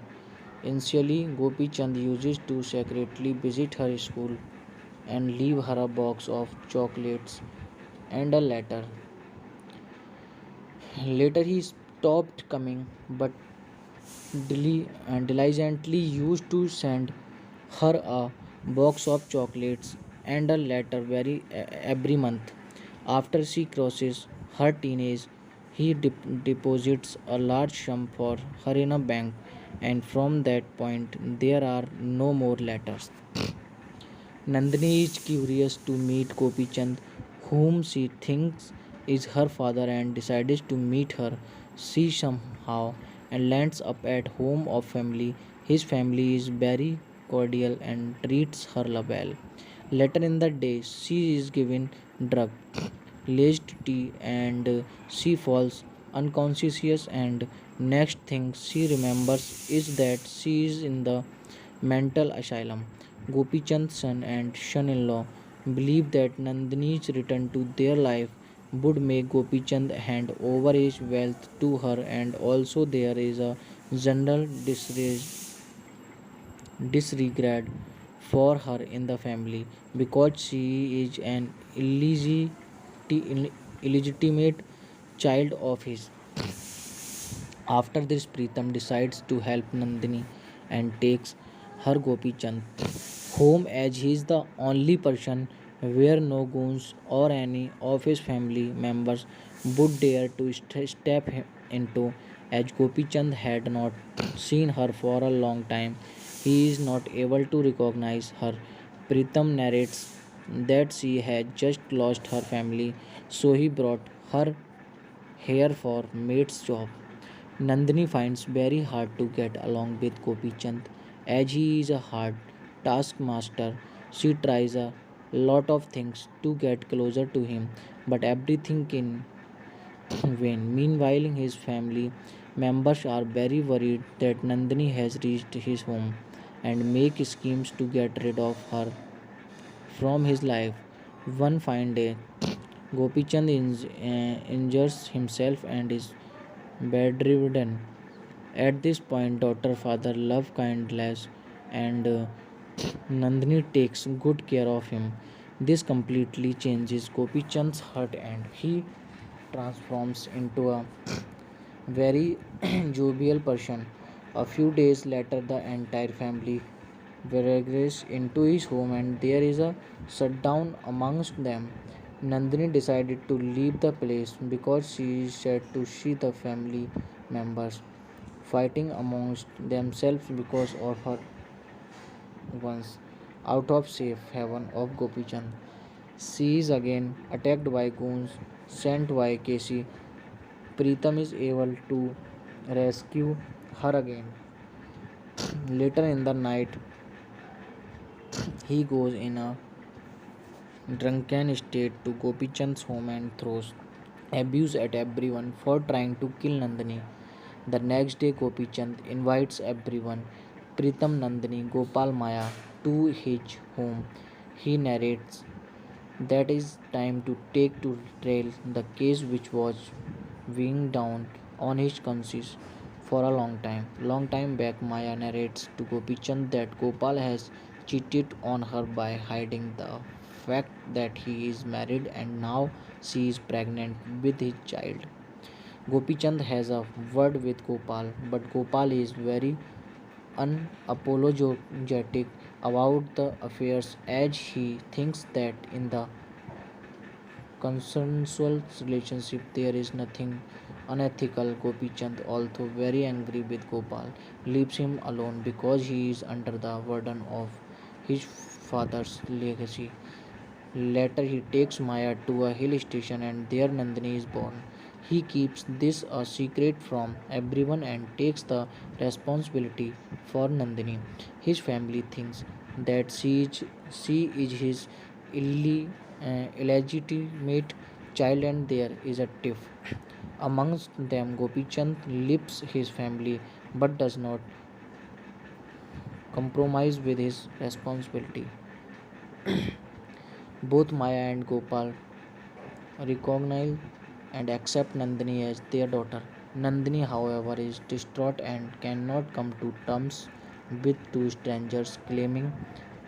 Initially, Gopi Chand uses to secretly visit her school and leave her a box of chocolates and a letter. Later, he stopped coming, but diligently used to send her a box of chocolates and a letter every month. After she crosses her teenage, he deposits a large sum for her in a bank, and from that point, there are no more letters. Nandini is curious to meet Gopi Chand, whom she thinks is her father, and decides to meet her. She somehow and lands up at home of family. His family is very cordial and treats her well. Later in the day, she is given drug laced tea and she falls unconscious and next thing she remembers is that she is in the mental asylum. Gopi Chand's son and son-in-law believe that Nandini's return to their life would make Gopi Chand hand over his wealth to her and also there is a general disregard for her in the family because she is an illegitimate child of his. After this, Pritam decides to help Nandini and takes her Gopi Chand home as he is the only person where no goons or any of his family members would dare to step into as Gopi Chand had not seen her for a long time. He is not able to recognize her. Pritam narrates that she had just lost her family, so he brought her here for maid's job. Nandini finds very hard to get along with Gopi Chand as he is a hard taskmaster. She tries a lot of things to get closer to him, but everything in vain. Meanwhile, his family members are very worried that Nandini has reached his home and make schemes to get rid of her from his life. One fine day, Gopi Chand injures himself and is bedridden. At this point, daughter father love kindness and Nandini takes good care of him. This completely changes Gopi Chand's heart and he transforms into a very jovial person. A few days later, the entire family regress into his home and there is a shutdown amongst them. Nandini decided to leave the place because she is sad to see the family members fighting amongst themselves because of her once out of safe haven of Gopichand. She is again attacked by goons sent by Casey. Pritam is able to rescue her again. Later in the night, he goes in a drunken state to Gopichand's home and throws abuse at everyone for trying to kill Nandini. The next day, Gopichand invites everyone, Pritam, Nandini, Gopal, Maya, to his home. He narrates that is time to take to trail the case which was weighing down on his conscience for a long time. Long time back, Maya narrates to Gopichand that Gopal has cheated on her by hiding the fact that he is married and now she is pregnant with his child. Gopichand has a word with Gopal, but Gopal is very unapologetic about the affairs as he thinks that in the consensual relationship there is nothing unethical. Gopichand, although very angry with Gopal, leaves him alone because he is under the burden of his father's legacy. Later, he takes Maya to a hill station and there Nandini is born. He keeps this a secret from everyone and takes the responsibility for Nandini. His family thinks that she is his illegitimate child and there is a tiff. Amongst them, Gopichand leaves his family but does not compromise with his responsibility. Both Maya and Gopal recognize and accept Nandini as their daughter. Nandini, however, is distraught and cannot come to terms with two strangers claiming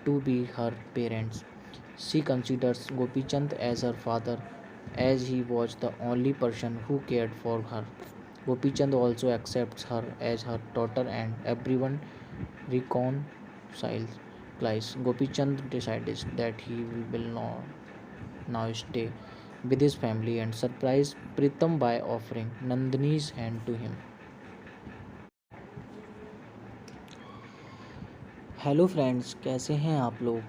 to be her parents. She considers Gopichand as her father as he was the only person who cared for her. Gopichand also accepts her as her daughter and everyone reconciles. Gopichand decides that he will now stay with his family and surprise Pritam by offering Nandini's hand to him. Hello friends, कैसे हैं आप लोग।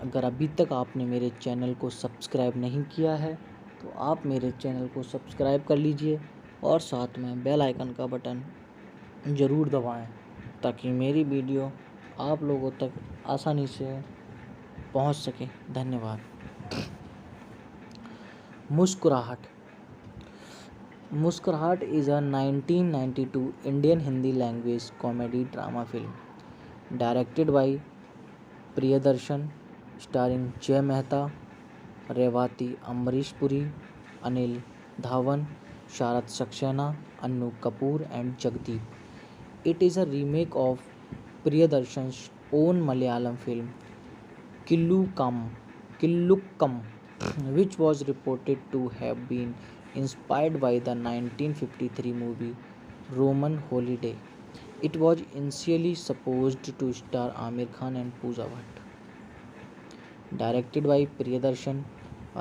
अगर अभी तक आपने मेरे channel को सब्सक्राइब नहीं किया है तो आप मेरे चैनल को सब्सक्राइब कर लीजिए और साथ में बेल आइकन का बटन ज़रूर दबाएं ताकि मेरी वीडियो आप लोगों तक आसानी से पहुंच सके। धन्यवाद। Muskurahat. Muskurahat is a 1992 Indian Hindi language comedy drama film directed by Priyadarshan, starring Jay Mehta, Revathi, Amrish Puri, Anil Dhawan, Sharad Saxena, Annu Kapoor and Jagdeep. It is a remake of Priyadarshan's own Malayalam film Killukam, which was reported to have been inspired by the 1953 movie Roman Holiday. It was initially supposed to star Amir Khan and Pooja Bhatt. Directed by Priyadarshan,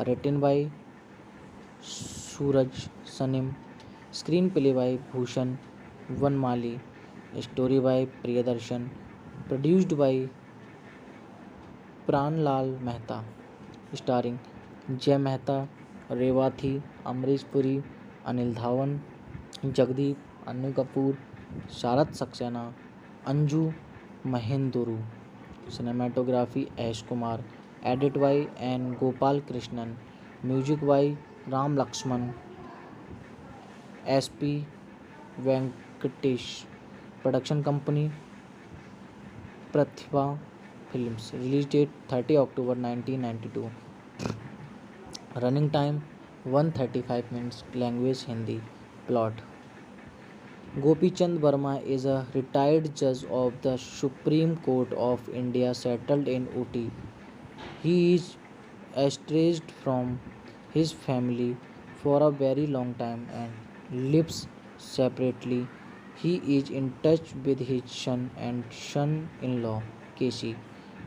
written by Suraj Sanim, screenplay by Bhushan Vanmali, story by Priyadarshan, produced by Pranlal Mehta, starring Jay Mehta, Revathi, Amrish Puri, Anil Dhawan, Jagdeep, Annu Kapoor, Sharad Saxena, Anju Mahenduru. Cinematography Ash Kumar. Edit by N. Gopal Krishnan. Music by Ram Lakshman. SP Venkatesh. Production company Pratibha Films. Release date 30 October 1992. Running time 135 minutes. Language Hindi. Plot. Gopi Chand Verma is a retired judge of the Supreme Court of India settled in Uti. He is estranged from his family for a very long time and lives separately. He is in touch with his son and son in law, Keshi,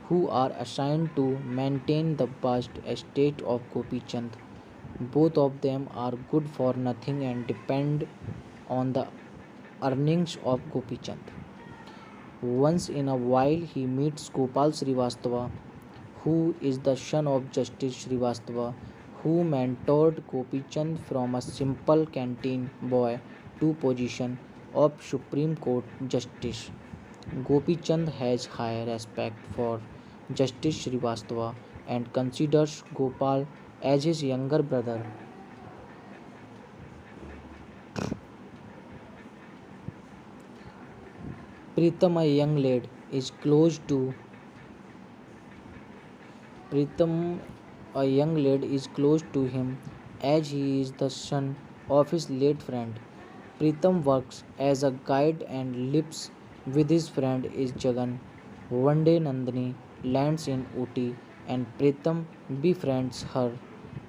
who are assigned to maintain the vast estate of Gopi Chand. Both of them are good for nothing and depend on the earnings of Gopi Chand. Once in a while, he meets Gopal Srivastava, who is the son of Justice Srivastava, who mentored Gopi Chand from a simple canteen boy to position of Supreme Court Justice. Gopi Chand has high respect for Justice Srivastava and considers Gopal as his younger brother. Pritam, a young lad, is close to Pritam, a young lad, is close to him as he is the son of his late friend. Pritam works as a guide and lives with his friend is Jagan. One day Nandini lands in Uti and Pritam befriends her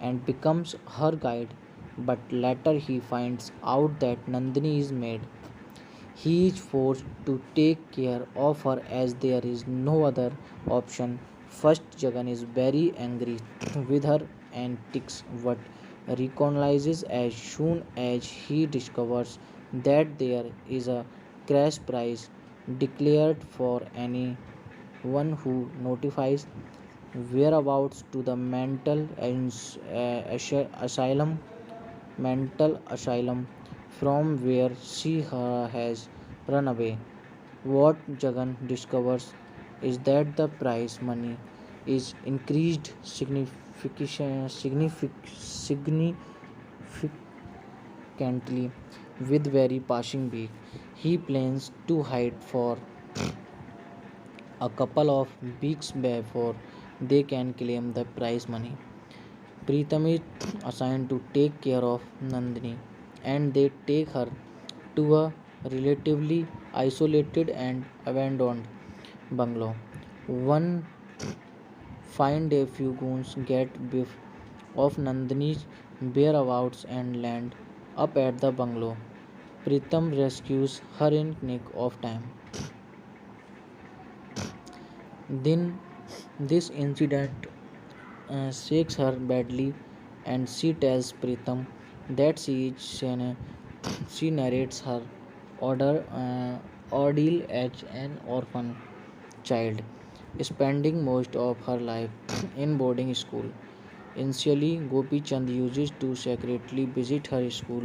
and becomes her guide. But later he finds out that Nandini is mad. He is forced to take care of her as there is no other option. First, Jagan is very angry with her antics, but recognizes as soon as he discovers that there is a crash prize declared for anyone who notifies whereabouts to the asylum mental asylum from where she has run away. What Jagan discovers is that the prize money is increased significantly with very passing week. He plans to hide for a couple of weeks before they can claim the prize money. Pritam is assigned to take care of Nandini and they take her to a relatively isolated and abandoned bungalow. One fine day, few goons get whiff of Nandini's whereabouts and land up at the bungalow. Pritam rescues her in nick of time. Then this incident shakes her badly and she tells Pritam that she narrates her ordeal as an orphan child, spending most of her life in boarding school. Initially, Gopi Chand uses to secretly visit her school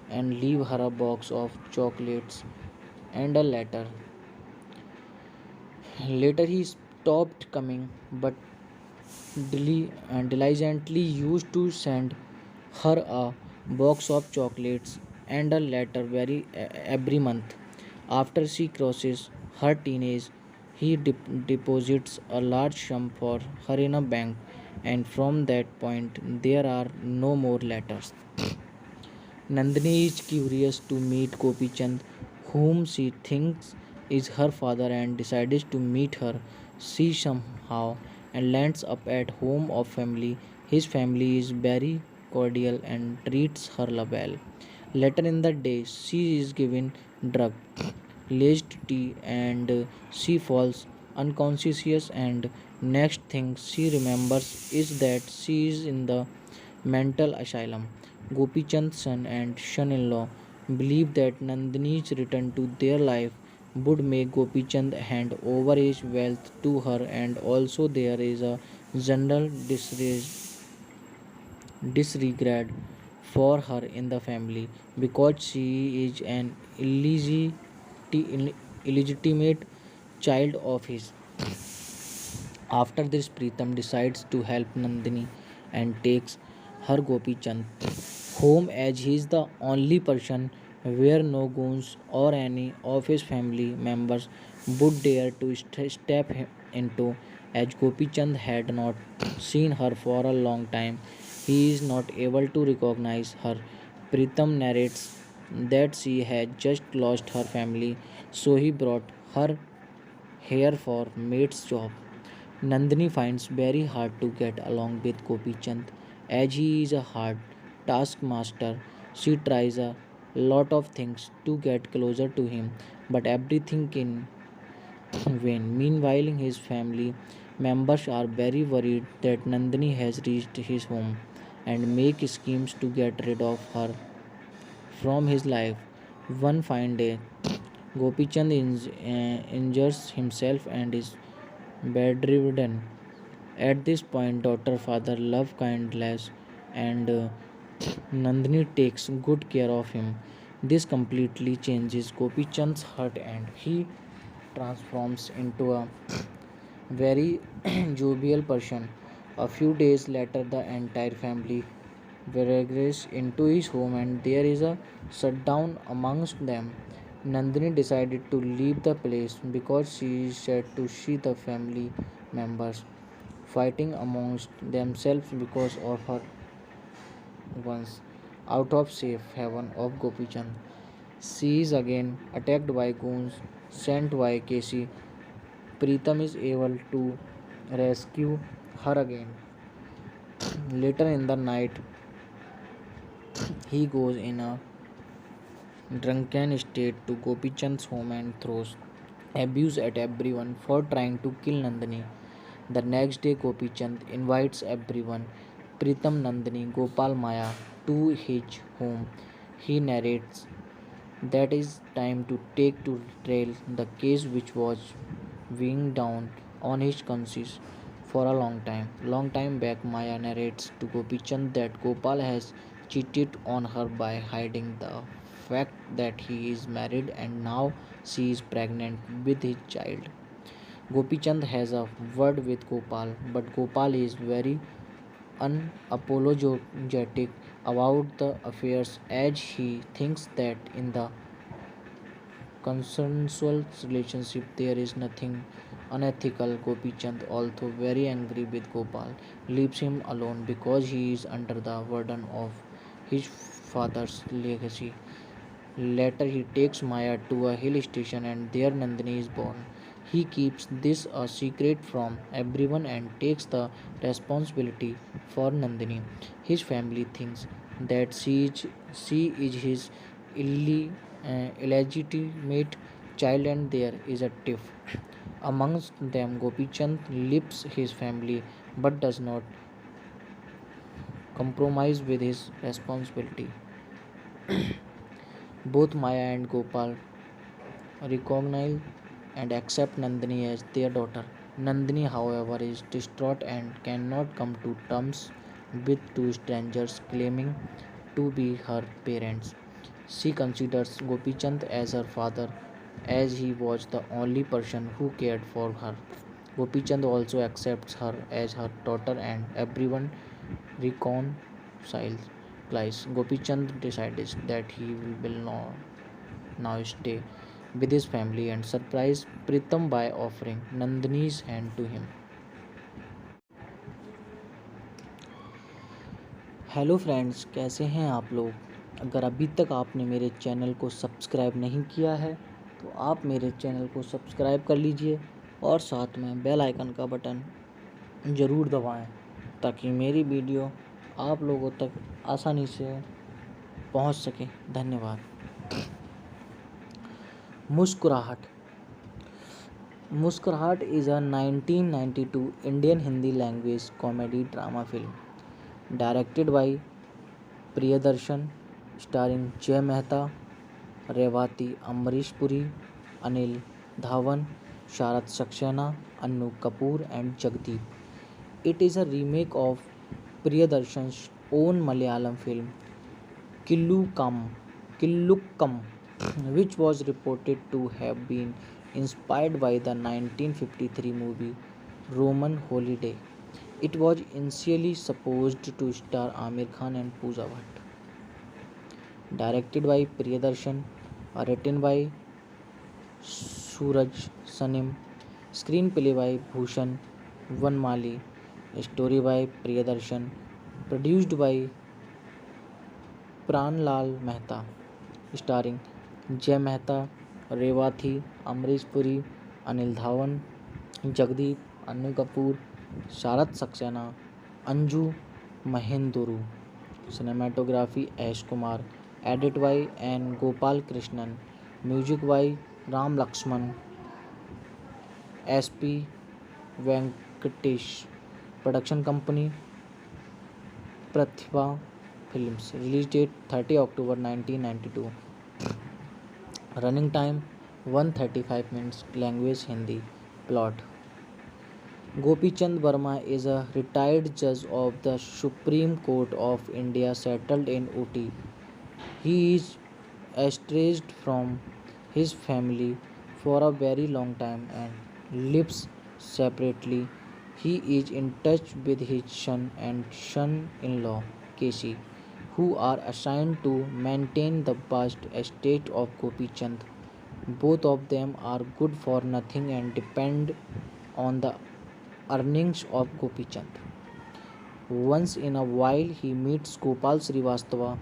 and leave her a box of chocolates and a letter. Later, he stopped coming, but diligently used to send her a box of chocolates and a letter every month. After she crosses her teenage, he deposits a large sum for her in a bank, and from that point, there are no more letters. Nandini is curious to meet Gopi Chand, whom she thinks is her father, and decides to meet her. She somehow and lands up at home of family. His family is very cordial and treats her well. Later in the day, she is given drug laced tea and she falls unconscious and next thing she remembers is that she is in the mental asylum. Gopi Chand's son and son-in-law believe that Nandini's return to their life would make Gopi Chand hand over his wealth to her and also there is a general disregard for her in the family because she is an illegitimate child of his. After this, Pritam decides to help Nandini and takes her Gopi Chand home as he is the only person where no goons or any of his family members would dare to into as Gopi Chand had not seen her for a long time. He is not able to recognize her. Pritam narrates that she had just lost her family, so he brought her here for maid's job. Nandini finds very hard to get along with Gopi Chand as he is a hard taskmaster. She tries a lot of things to get closer to him, but everything in vain. Meanwhile, his family members are very worried that Nandini has reached his home and make schemes to get rid of her from his life. One fine day, Gopichand injures himself and is bedridden. At this point, daughter father love kindness and Nandini takes good care of him. This completely changes Gopichand's heart and he transforms into a very jovial person. A few days later, the entire family regress into his home and there is a shutdown amongst them. Nandini decided to leave the place because she is sad to see the family members fighting amongst themselves because of her once out of safe haven of Gopichand. She is again attacked by goons sent by Casey. Pritam is able to rescue her again. Later in the night, he goes in a drunken state to Gopichand's home and throws abuse at everyone for trying to kill Nandini. The next day, Gopichand invites everyone, Pritam, Nandini, Gopal, Maya, to his home. He narrates that is time to take to trail the case which was weighing down on his conscience for a long time. Long time back, Maya narrates to Gopichand that Gopal has cheated on her by hiding the fact that he is married and now she is pregnant with his child. Gopichand has a word with Gopal, but Gopal is very unapologetic about the affairs as he thinks that in the consensual relationship there is nothing unethical. Gopichand, although very angry with Gopal, leaves him alone because he is under the burden of his father's legacy. Later, he takes Maya to a hill station and there Nandini is born. He keeps this a secret from everyone and takes the responsibility for Nandini. His family thinks that she is his illegitimate child and there is a tiff. Amongst them, Gopichand leaves his family but does not compromise with his responsibility. Both Maya and Gopal recognize and accept Nandini as their daughter. Nandini, however, is distraught and cannot come to terms with two strangers claiming to be her parents. She considers Gopichand as her father as he was the only person who cared for her. Gopichand also accepts her as her daughter and everyone reconciles. Gopichand decides that he will now stay with his family and surprise Pritam by offering Nandini's hand to him. Hello friends, कैसे हैं आप लोग? अगर अभी तक आपने मेरे channel को सब्सक्राइब नहीं किया है तो आप मेरे चैनल को सब्सक्राइब कर लीजिए और साथ में बेल आइकन का बटन ज़रूर दबाएं ताकि मेरी वीडियो आप लोगों तक आसानी से पहुंच सके। धन्यवाद। Muskurahat. Muskurahat is a 1992 Indian Hindi language comedy drama film directed by Priyadarshan, starring Jay Mehta, Revathi, Amrish Puri, Anil Dhawan, Sharad Saxena, Annu Kapoor and Jagdeep. It is a remake of Priyadarshan's own Malayalam film Killukam, which was reported to have been inspired by the 1953 movie Roman Holiday. It was initially supposed to star Amir Khan and Pooja Bhatt. Directed by Priyadarshan, written by Suraj Sanim, screenplay by Bhushan Vanmali, story by Priyadarshan, produced by Pranlal Mehta. starring Jay Mehta, Rewa Thi, Amrish Puri, Anil Dhawan, Jagdeep, Anu Kapoor, Sharat Saxena, Anju Mahenduru. Cinematography Ash Kumar. Edit by N. Gopal Krishnan. Music by Ram Lakshman. SP Venkatesh. Production company Pratibha Films. Release date 30 October 1992. Running time 135 minutes. Language Hindi. Plot. Gopi Chand Verma is a retired judge of the Supreme Court of India settled in Uti. He is estranged from his family for a very long time and lives separately. He is in touch with his son and son in law, Keshi, who are assigned to maintain the vast estate of Gopi Chand. Both of them are good for nothing and depend on the earnings of Gopi Chand. Once in a while, he meets Gopal Srivastava,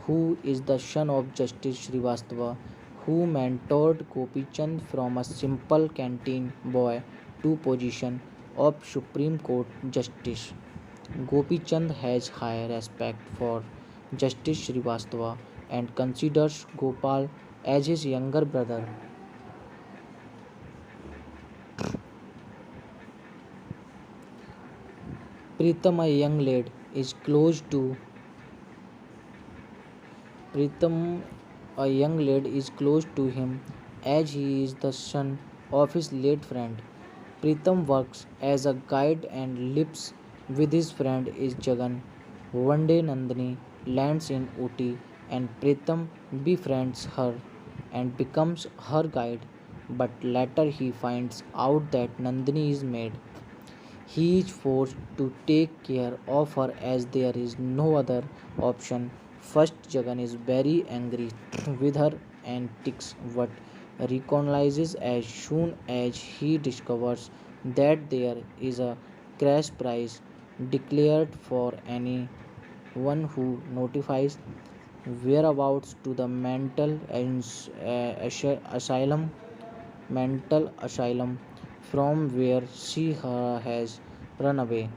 who is the son of Justice Srivastava, who mentored Gopi Chand from a simple canteen boy to position of Supreme Court Justice. Gopi Chand has high respect for Justice Srivastava and considers Gopal as his younger brother. Pritam, a young lad, is close to Pritam, a young lad, is close to him as he is the son of his late friend. Pritam works as a guide and lives with his friend is Jagan. One day Nandini lands in Uti and Pritam befriends her and becomes her guide, but later he finds out that Nandini is mad. He is forced to take care of her as there is no other option. First, Jagan is very angry with her antics but recognizes as soon as he discovers that there is a crash prize declared for anyone who notifies whereabouts to the asylum mental asylum from where she has run away.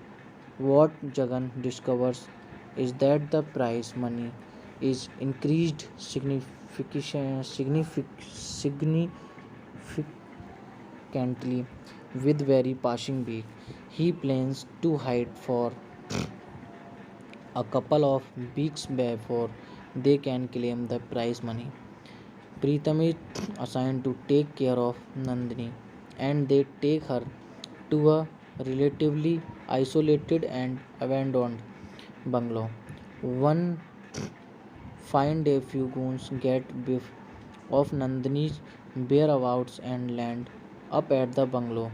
What Jagan discovers is that the prize money is increased significantly with very passing week. He plans to hide for a couple of weeks before they can claim the prize money. Pritam is assigned to take care of Nandini and they take her to a relatively isolated and abandoned bungalow. One fine day, few goons get whiff of Nandini's whereabouts and land up at the bungalow.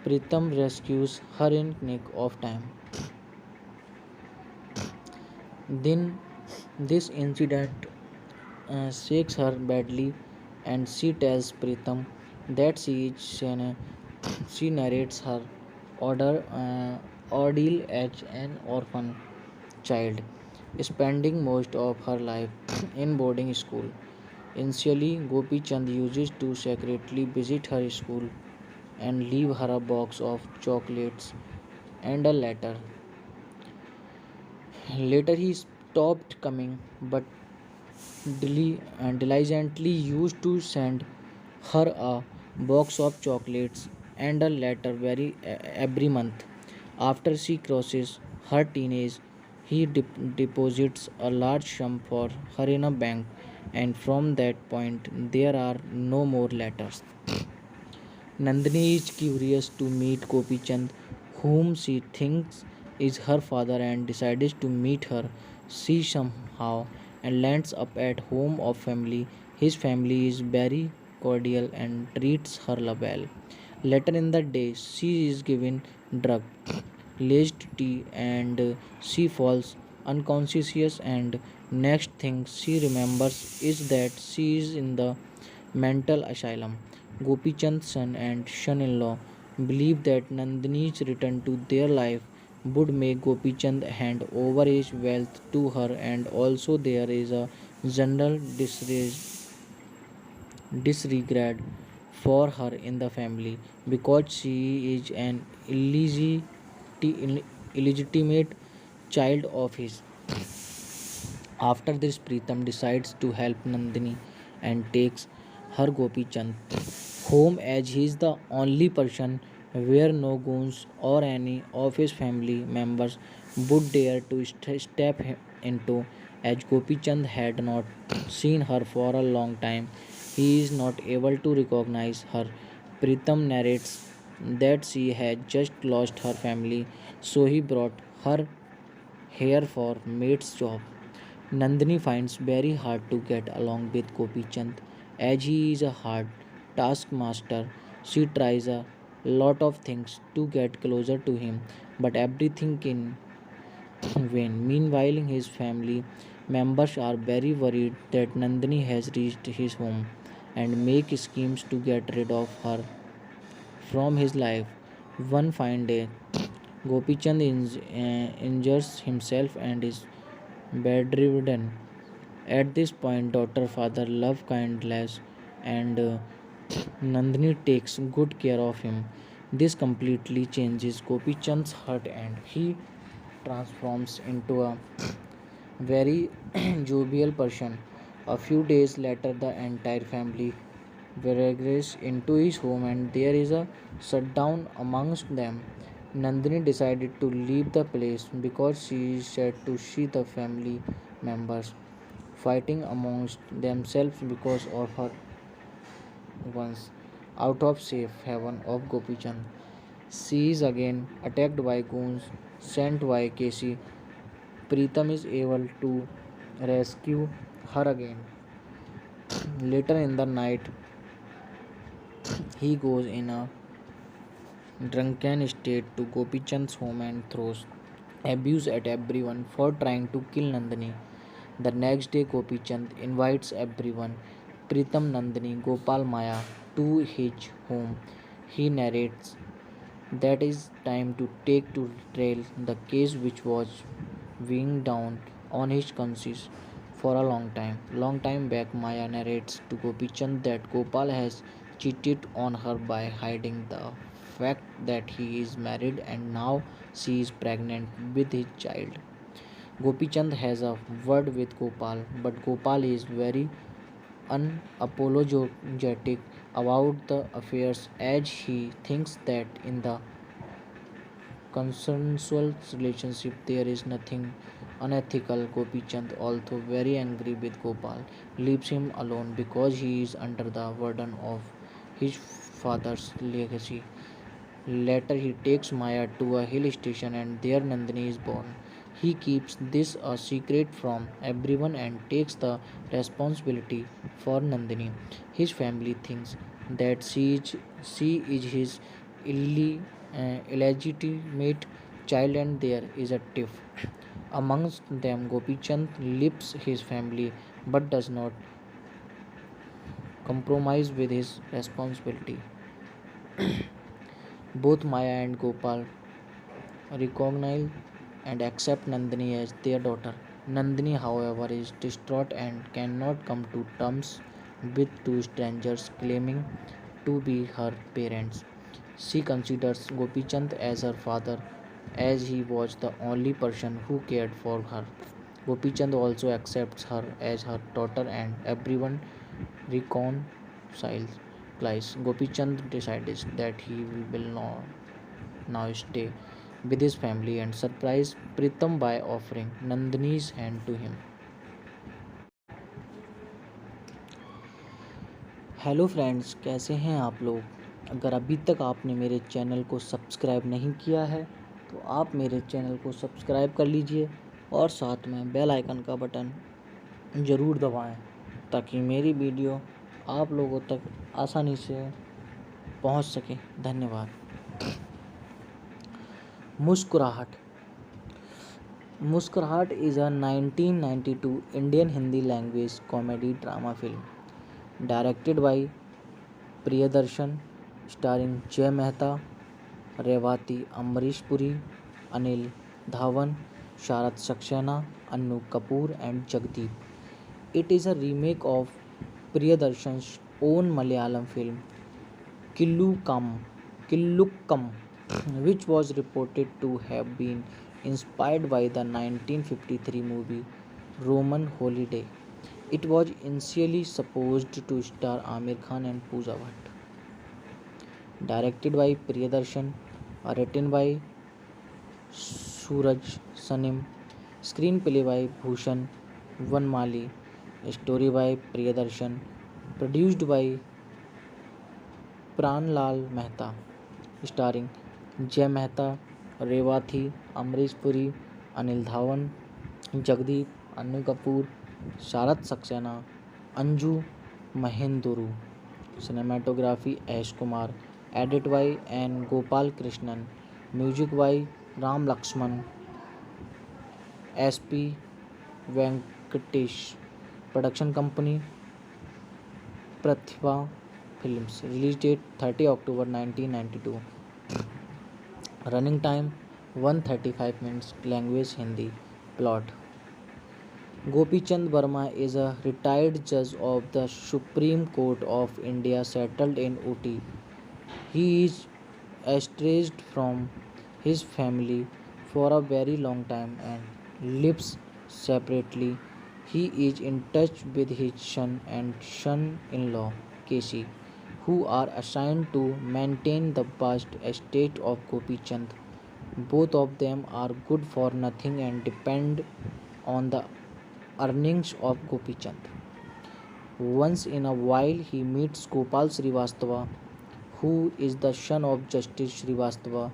Pritam rescues her in nick of time. Then this incident shakes her badly and she tells Pritam that she narrates her ordeal as an orphan child, spending most of her life in boarding school. Initially, Gopi Chand uses to secretly visit her school and leave her a box of chocolates and a letter. Later, he stopped coming, but diligently used to send her a box of chocolates and a letter every month. After she crosses her teenage, he deposits a large sum for her in a bank, and from that point, there are no more letters. Nandini is curious to meet Gopi Chand, whom she thinks is her father, and decides to meet her. She somehow and lands up at home of family. His family is very cordial and treats her well. Later in the day, she is given drug laced tea and she falls unconscious and next thing she remembers is that she is in the mental asylum. Gopi Chand's son and son-in-law believe that Nandini's return to their life would make Gopi Chand hand over his wealth to her and also there is a general disregard for her in the family because she is an illegitimate child of his. After this, Pritam decides to help Nandini and takes her Gopi Chand home as he is the only person where no goons or any of his family members would dare to step into, as Gopi Chand had not seen her for a long time. He is not able to recognize her. Pritam narrates that she had just lost her family, so he brought her here for maid's job. Nandini finds very hard to get along with Gopi Chand as he is a hard taskmaster. She tries a lot of things to get closer to him, but everything in vain. Meanwhile, his family members are very worried that Nandini has reached his home and make schemes to get rid of her from his life. One fine day, Gopichand injures himself and is bedridden. At this point, daughter father love kindness and Nandini takes good care of him. This completely changes Gopichand's heart and he transforms into a very jovial person. A few days later, the entire family regress into his home and there is a shutdown amongst them. Nandini decided to leave the place because she is sad to see the family members fighting amongst themselves because of her once out of safe haven of Gopichand. She is again attacked by goons sent by Casey. Pritam is able to rescue her again. Later in the night, he goes in a drunken state to Gopichand's home and throws abuse at everyone for trying to kill Nandini. The next day, Gopichand invites everyone, Pritam, Nandini, Gopal, Maya, to his home. He narrates that is time to take to trail the case which was weighing down on his conscience for a long time. Long time back, Maya narrates to Gopichand that Gopal has cheated on her by hiding the fact that he is married and now she is pregnant with his child. Gopichand has a word with Gopal, but Gopal is very unapologetic about the affairs as he thinks that in the consensual relationship there is nothing unethical. Gopichand, although very angry with Gopal, leaves him alone because he is under the burden of his father's legacy. Later, he takes Maya to a hill station and there Nandini is born. He keeps this a secret from everyone and takes the responsibility for Nandini. His family thinks that she is his illegitimate child and there is a tiff. Amongst them, Gopichand leaves his family but does not compromise with his responsibility. Both Maya and Gopal recognize and accept Nandini as their daughter. Nandini, however, is distraught and cannot come to terms with two strangers claiming to be her parents. She considers Gopichand as her father as he was the only person who cared for her. Gopichand also accepts her as her daughter and everyone reconciles. Gopichand decides that he will now stay with his family and surprise Pritam by offering Nandini's hand to him. Hello friends, कैसे हैं आप लोग। अगर अभी तक आपने मेरे channel को सब्सक्राइब नहीं किया है तो आप मेरे चैनल को सब्सक्राइब कर लीजिए और साथ में बेल आइकन का बटन ज़रूर दबाएं ताकि मेरी वीडियो आप लोगों तक आसानी से पहुंच सके। धन्यवाद। मुस्कुराहट। मुस्कुराहट is a 1992 Indian Hindi language comedy drama film directed by Priyadarshan, starring Jay Mehta, Revati Amrish Puri, Anil Dhawan, Sharat Saxena, Annu Kapoor and Jagdeep. It is a remake of Priyadarshan's own Malayalam film Killukam, Killukam, which was reported to have been inspired by the 1953 movie Roman Holiday. It was initially supposed to star Amir Khan and Pooja Bhatt. Directed by Priyadarshan, written by Suraj Sanim, screenplay by Bhushan Vanmali, story by Priyadarshan, produced by Pranlal Mehta, starring Jay Mehta, Revathi, Amrish Puri, Anil Dhawan, Jagdeep, Anu Kapoor, Sharat Saxena, Anju Mahenduru. Cinematography Ash Kumar. Edit by N. Gopal Krishnan. Music by Ram Lakshman. SP Venkatesh. Production company Pratibha Films. Release date 30 October 1992. Running time 135 minutes. Language Hindi. Plot. Gopi Chand Verma is a retired judge of the Supreme Court of India settled in Uti. He is estranged from his family for a very long time and lives separately. He is in touch with his son and son in law, Casey, who are assigned to maintain the vast estate of Gopi Chand. Both of them are good for nothing and depend on the earnings of Gopi Chand. Once in a while, he meets Gopal Srivastava, who is the son of Justice Srivastava,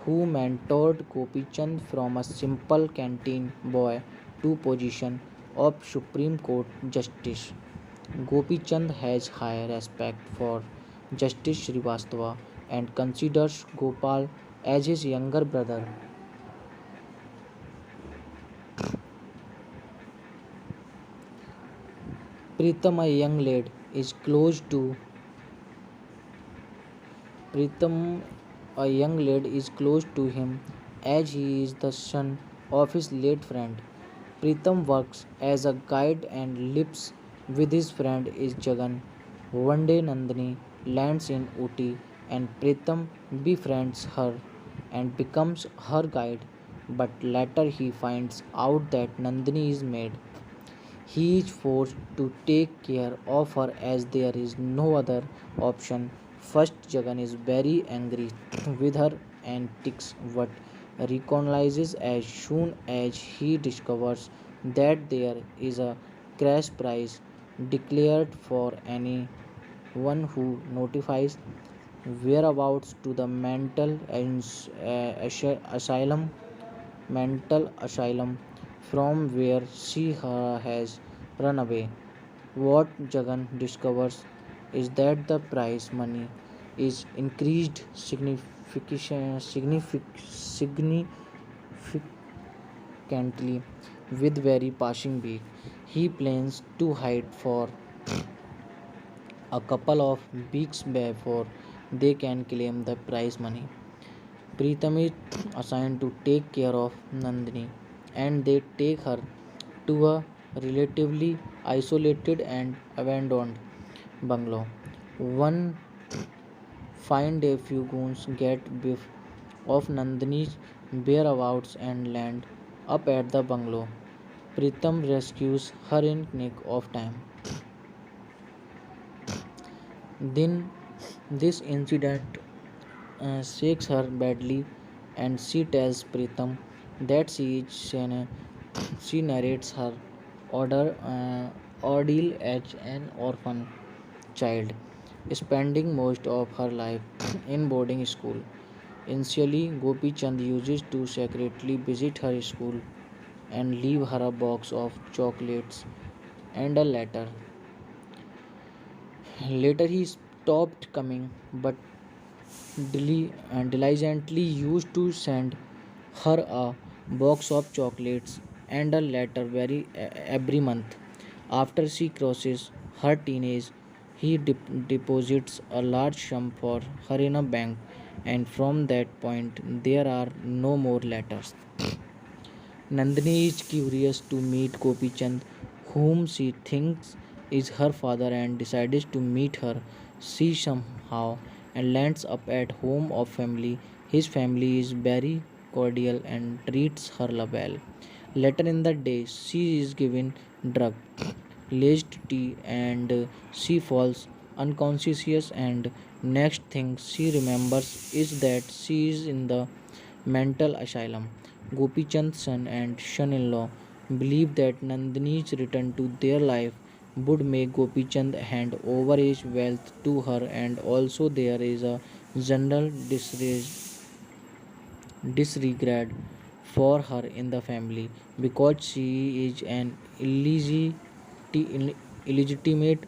who mentored Gopi Chand from a simple canteen boy to position of Supreme Court Justice. Gopi Chand has high respect for Justice Srivastava and considers Gopal as his younger brother. Pritam, a young lad, is close to Pritam, a young lad, is close to him as he is the son of his late friend. Pritam works as a guide and lives with his friend is Jagan. One day Nandini lands in Uti and Pritam befriends her and becomes her guide. But later he finds out that Nandini is maid. He is forced to take care of her as there is no other option. First, Jagan is very angry with her antics but recognizes as soon as he discovers that there is a crash prize declared for anyone who notifies whereabouts to the asylum mental asylum from where she has run away. What Jagan discovers is that the prize money is increased significantly with very passing week. He plans to hide for a couple of weeks before they can claim the prize money. Pritam is assigned to take care of Nandini and they take her to a relatively isolated and abandoned bungalow. One fine day, few goons get biff of Nandini's whereabouts and land up at the bungalow. Pritam rescues her in nick of time. Then this incident shakes her badly and she tells Pritam that she narrates her ordeal as an orphan child, spending most of her life in boarding school. Initially, Gopi Chand uses to secretly visit her school and leave her a box of chocolates and a letter. Later, he stopped coming, but diligently used to send her a box of chocolates and a letter every month. After she crosses her teenage, he deposits a large sum for her in a bank, and from that point there are no more letters. Nandini is curious to meet Gopi Chand, whom she thinks is her father and decides to meet her. She somehow and lands up at home of family. His family is very cordial and treats her well. Later in the day, she is given drug, laced tea, and she falls unconscious. And next thing she remembers is that she is in the mental asylum. Gopi Chand's son and son-in-law believe that Nandini's return to their life would make Gopi Chand hand over his wealth to her, and also there is a general disregard for her in the family because she is an illegitimate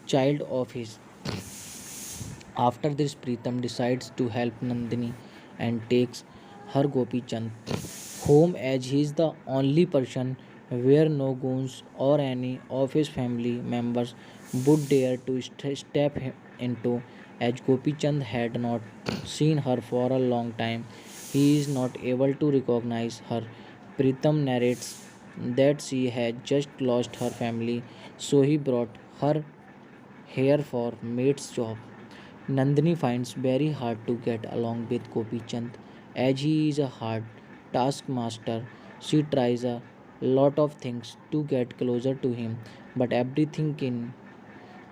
child of his. After this, Pritam decides to help Nandini and takes her Gopi Chand home as he is the only person where no goons or any of his family members would dare to step into, as Gopi Chand had not seen her for a long time. He is not able to recognize her. Pritam narrates that she had just lost her family, so he brought her here for maid's job. Nandini finds very hard to get along with Gopi Chand as he is a hard taskmaster. She tries a lot of things to get closer to him, but everything in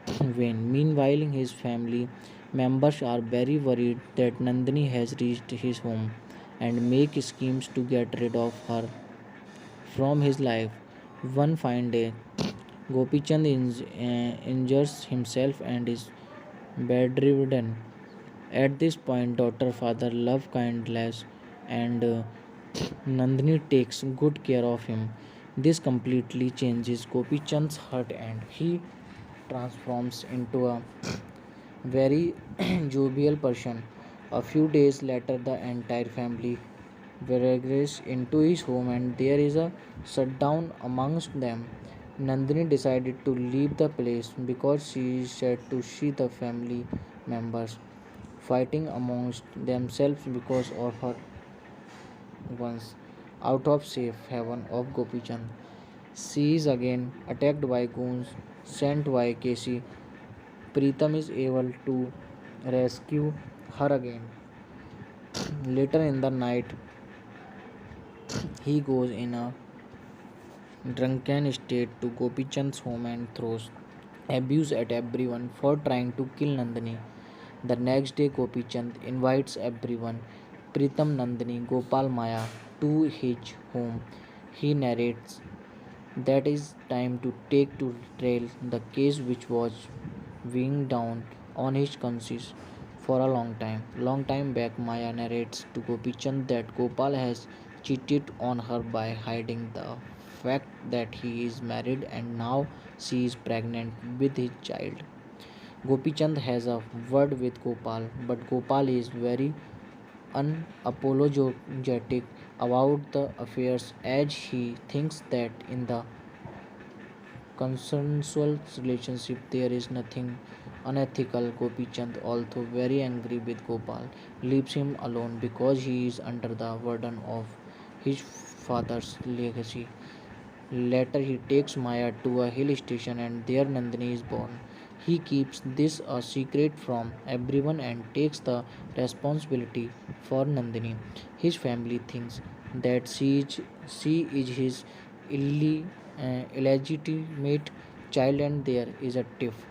vain. Meanwhile, his family members are very worried that Nandini has reached his home and make schemes to get rid of her from his life. One fine day, Gopi Chand injures himself and is bedridden. At this point, daughter father love kindness and Nandini takes good care of him. This completely changes Gopi Chand's heart and he transforms into a very jovial person. A few days later, the entire family regress into his home and there is a shutdown amongst them. Nandini decided to leave the place because she is sad to see the family members fighting amongst themselves because of her once out of safe haven of Gopi Chand. She is again attacked by goons sent by Casey. Pritam is able to rescue her again. Later in the night, he goes in a drunken state to Gopi Chand's home and throws abuse at everyone for trying to kill Nandini. The next day, Gopi Chand invites everyone, Pritam, Nandini, Gopal, Maya, to his home. He narrates that is time to take to trail the case which was weighing down on his conscience for a long time. Long time back, Maya narrates to Gopi Chand that Gopal has cheated on her by hiding the fact that he is married and now she is pregnant with his child. Gopi Chand has a word with Gopal, but Gopal is very unapologetic about the affairs as he thinks that in the consensual relationship there is nothing unethical. Gopi Chand, although very angry with Gopal, leaves him alone because he is under the burden of his father's legacy. Later, he takes Maya to a hill station and there Nandini is born. He keeps this a secret from everyone and takes the responsibility for Nandini. His family thinks that she is his illegitimate child and there is a tiff.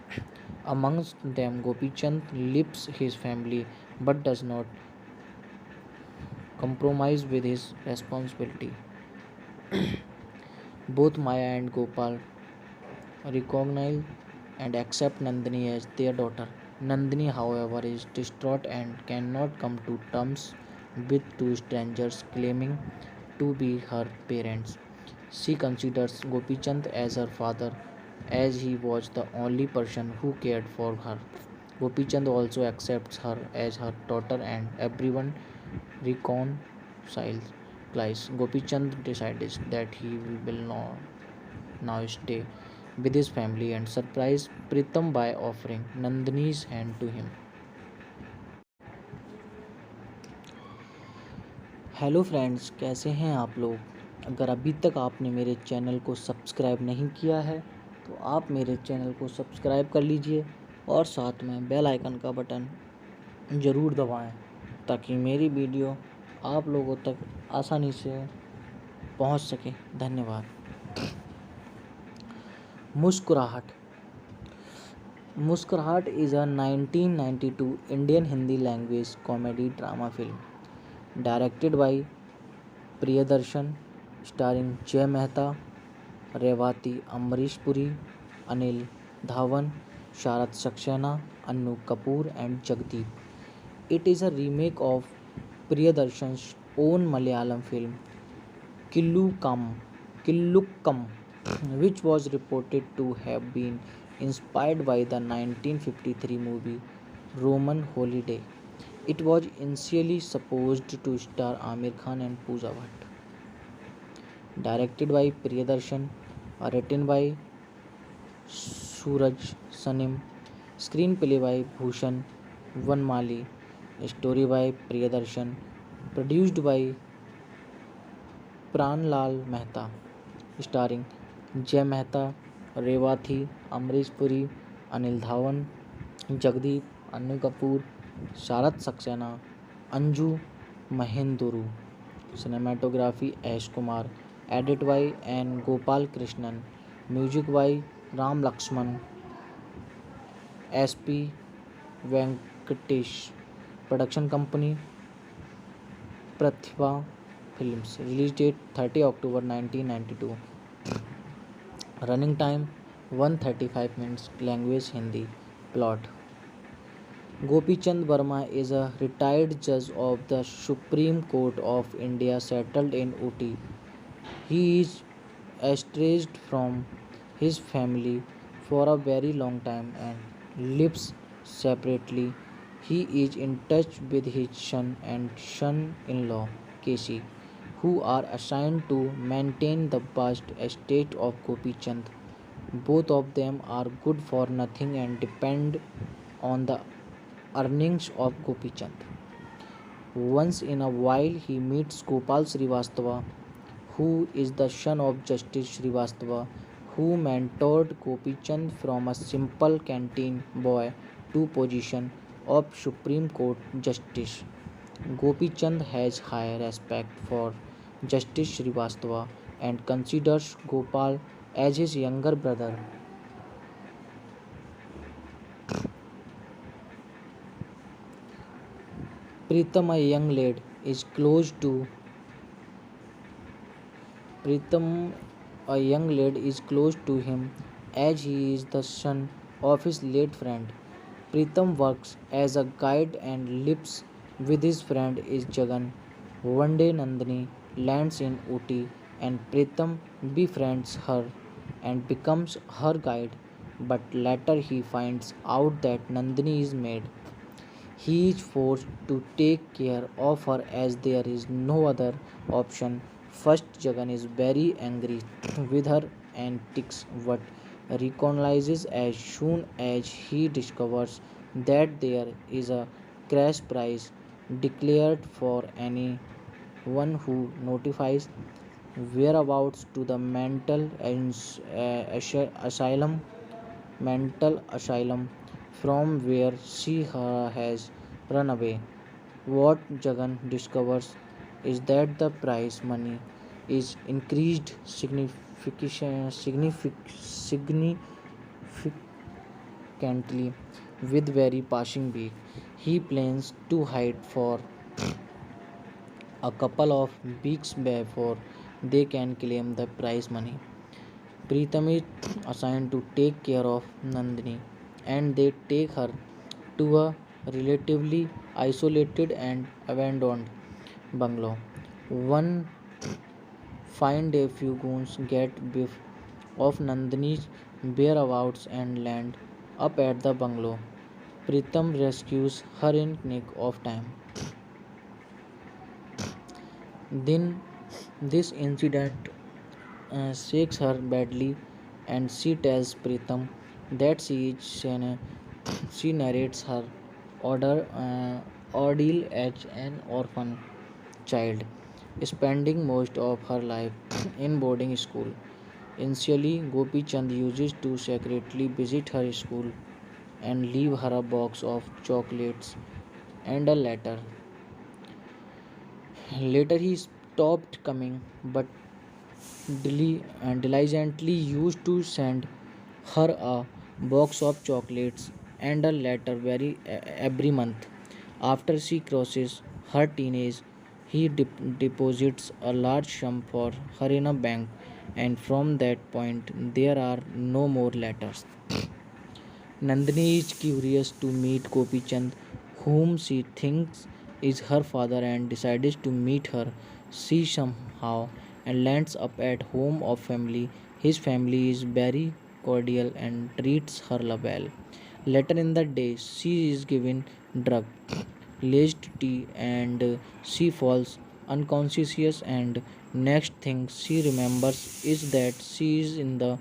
Amongst them, Gopi Chand leaves his family but does not compromise with his responsibility. Both Maya and Gopal recognize and accept Nandini as their daughter. Nandini, however, is distraught and cannot come to terms with two strangers claiming to be her parents. She considers Gopi Chand as her father as he was the only person who cared for her. Gopi Chand also accepts her as her daughter and everyone reconciles. Gopi Chand decides that he will now stay with his family and surprise Pritam by offering Nandini's hand to him. Hello friends, कैसे हैं आप लोग। अगर अभी तक आपने मेरे channel को सब्सक्राइब नहीं किया है तो आप मेरे चैनल को सब्सक्राइब कर लीजिए और साथ में बेल आइकन का बटन ज़रूर दबाएं ताकि मेरी वीडियो आप लोगों तक आसानी से पहुंच सके। धन्यवाद। मुस्कुराहट। मुस्कुराहट is a 1992 Indian Hindi language comedy drama film directed by Priyadarshan, starring Jay Mehta, Revati Amrish Puri, Anil Dhawan, Sharat Saxena, Annu Kapoor and Jagdeep. It is a remake of Priyadarshan's own Malayalam film Killukkam, which was reported to have been inspired by the 1953 movie Roman Holiday. It was initially supposed to star Amir Khan and Pooja Bhatt. Directed by Priyadarshan, written by Suraj Sanim, screenplay by Bhushan Vanmali, story by Priyadarshan, produced by Pranlal Mehta, starring Jay Mehta, Revati, Amrish Puri, Anil Dhawan, Jagdeep, Annu Kapoor, Sharat Saxena, Anju Mahenduru. Cinematography Ash Kumar. Edit by N. Gopal Krishnan. Music by Ram Lakshman. SP Venkatesh. Production company Pratibha Films. Release date 30 October 1992. Running time 135 minutes. Language Hindi. Plot. Gopi Chand Verma is a retired judge of the Supreme Court of India settled in Ooty. He is estranged from his family for a very long time and lives separately. He is in touch with his son and son-in-law, Casey, who are assigned to maintain the vast estate of Gopi Chand. Both of them are good for nothing and depend on the earnings of Gopi Chand. Once in a while, he meets Gopal Srivastava, who is the son of Justice Srivastava, who mentored Gopi Chand from a simple canteen boy to position of Supreme Court Justice. Gopi Chand has high respect for Justice Srivastava and considers Gopal as his younger brother. Pritam, a young lad, is close to Pritam, a young lad, is close to him as he is the son of his late friend. Pritam works as a guide and lives with his friend is Jagan. One day Nandini lands in Ooty and Pritam befriends her and becomes her guide, but later he finds out that Nandini is mad. He is forced to take care of her as there is no other option. First, Jagan is very angry with her antics but recognizes as soon as he discovers that there is a crash prize declared for anyone who notifies whereabouts to the asylum mental asylum from where she has run away. What Jagan discovers is that the prize money is increased significantly with very passing week. He plans to hide for a couple of weeks before they can claim the prize money. Pritam is assigned to take care of Nandini and they take her to a relatively isolated and abandoned bungalow. One fine day, few goons get biff of Nandini's whereabouts and land up at the bungalow. Pritam rescues her in nick of time. Then this incident shakes her badly and she tells Pritam that she narrates her ordeal as an orphan child. spending most of her life in boarding school. Initially, Gopi Chand uses to secretly visit her school and leave her a box of chocolates and a letter. Later, he stopped coming, but diligently used to send her a box of chocolates and a letter every month. After she crosses her teenage, he deposits a large sum for her in a bank, and from that point, there are no more letters. Nandini is curious to meet Gopi Chand, whom she thinks is her father, and decides to meet her. She somehow and lands up at home of family. His family is very cordial and treats her well. Later in the day, she is given drug, laced tea, and she falls unconscious. And next thing she remembers is that she is in the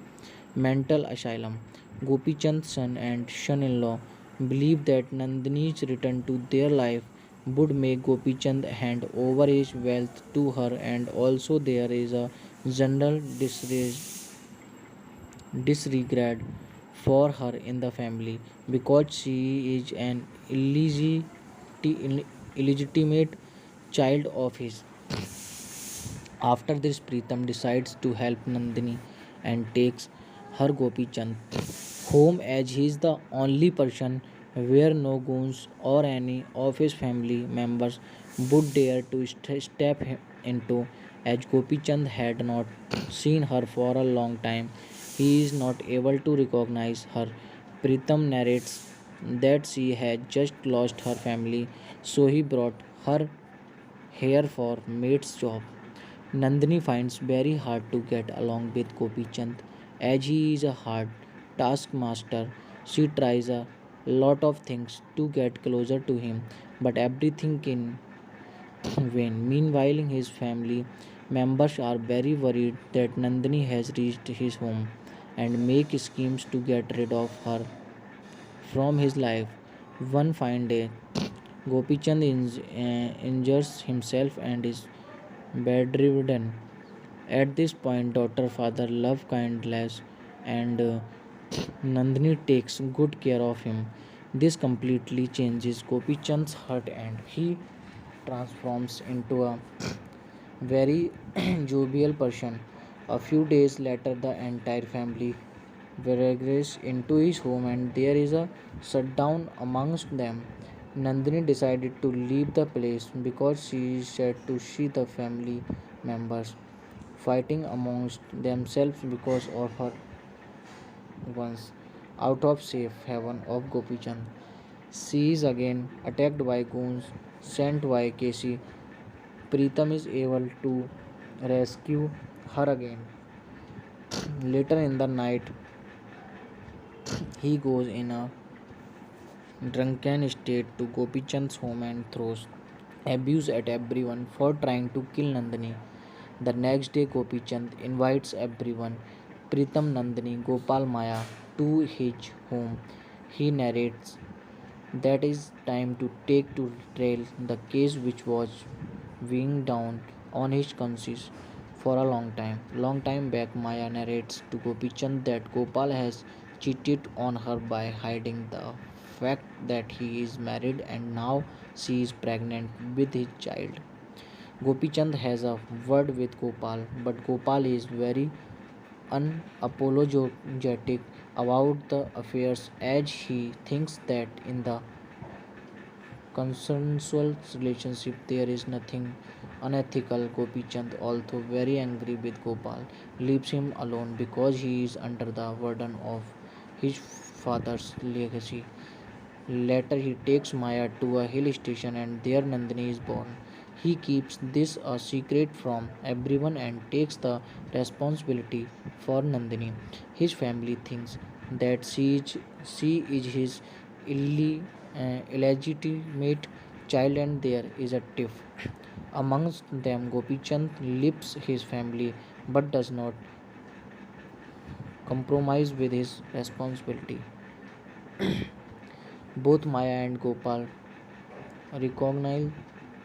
mental asylum. Gopi Chand's son and son-in-law believe that Nandini's return to their life would make Gopi Chand hand over his wealth to her, and also there is a general disregard for her in the family because she is an illegitimate child of his. After this, Pritam decides to help Nandini and takes her Gopi Chand home as he is the only person where no goons or any of his family members would dare to step into, as Gopi Chand had not seen her for a long time. He is not able to recognize her. Pritam narrates that she had just lost her family, so he brought her here for maid's job. Nandini finds very hard to get along with Gopi Chand as he is a hard taskmaster. She tries a lot of things to get closer to him, but everything in vain. Meanwhile, his family members are very worried that Nandini has reached his home and make schemes to get rid of her from his life. One fine day, Gopi Chand injures himself and is bedridden. At this point, daughter father love kindness and Nandini takes good care of him. This completely changes Gopi Chand's heart and he transforms into a very jovial person. A few days later, the entire family regress into his home and there is a shutdown amongst them. Nandini decided to leave the place because she is sad to see the family members fighting amongst themselves because of her once out of safe haven of Gopi Chand. She is again attacked by goons sent by Casey. Pritam is able to rescue her again. Later in the night, he goes in a drunken state to Gopi Chand's home and throws abuse at everyone for trying to kill Nandini. The next day, Gopi Chand invites everyone, Pritam, Nandini, Gopal, Maya, to his home. He narrates that is time to take to trail the case which was weighing down on his conscience for a long time. Long time back, Maya narrates to Gopi Chand that Gopal has cheated on her by hiding the fact that he is married and now she is pregnant with his child. Gopi Chand has a word with Gopal, but Gopal is very unapologetic about the affairs as he thinks that in the consensual relationship there is nothing unethical. Gopi Chand, although very angry with Gopal, leaves him alone because he is under the burden of his father's legacy. Later, he takes Maya to a hill station and there Nandini is born. He keeps this a secret from everyone and takes the responsibility for Nandini. His family thinks that she is his illegitimate child and there is a tiff. Amongst them, Gopi Chand leaves his family but does not compromise with his responsibility. Both Maya and Gopal recognize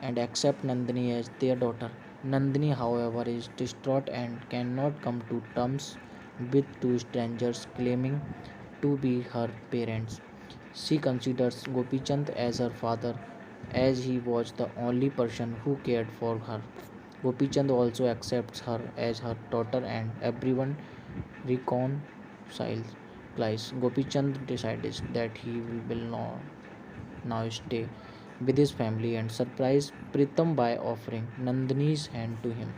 and accept Nandini as their daughter. Nandini, however, is distraught and cannot come to terms with two strangers claiming to be her parents. She considers Gopichand as her father as he was the only person who cared for her. Gopichand also accepts her as her daughter and everyone reconciles. Gopichand decides that he will now stay with his family and surprise Pritam by offering Nandini's hand to him.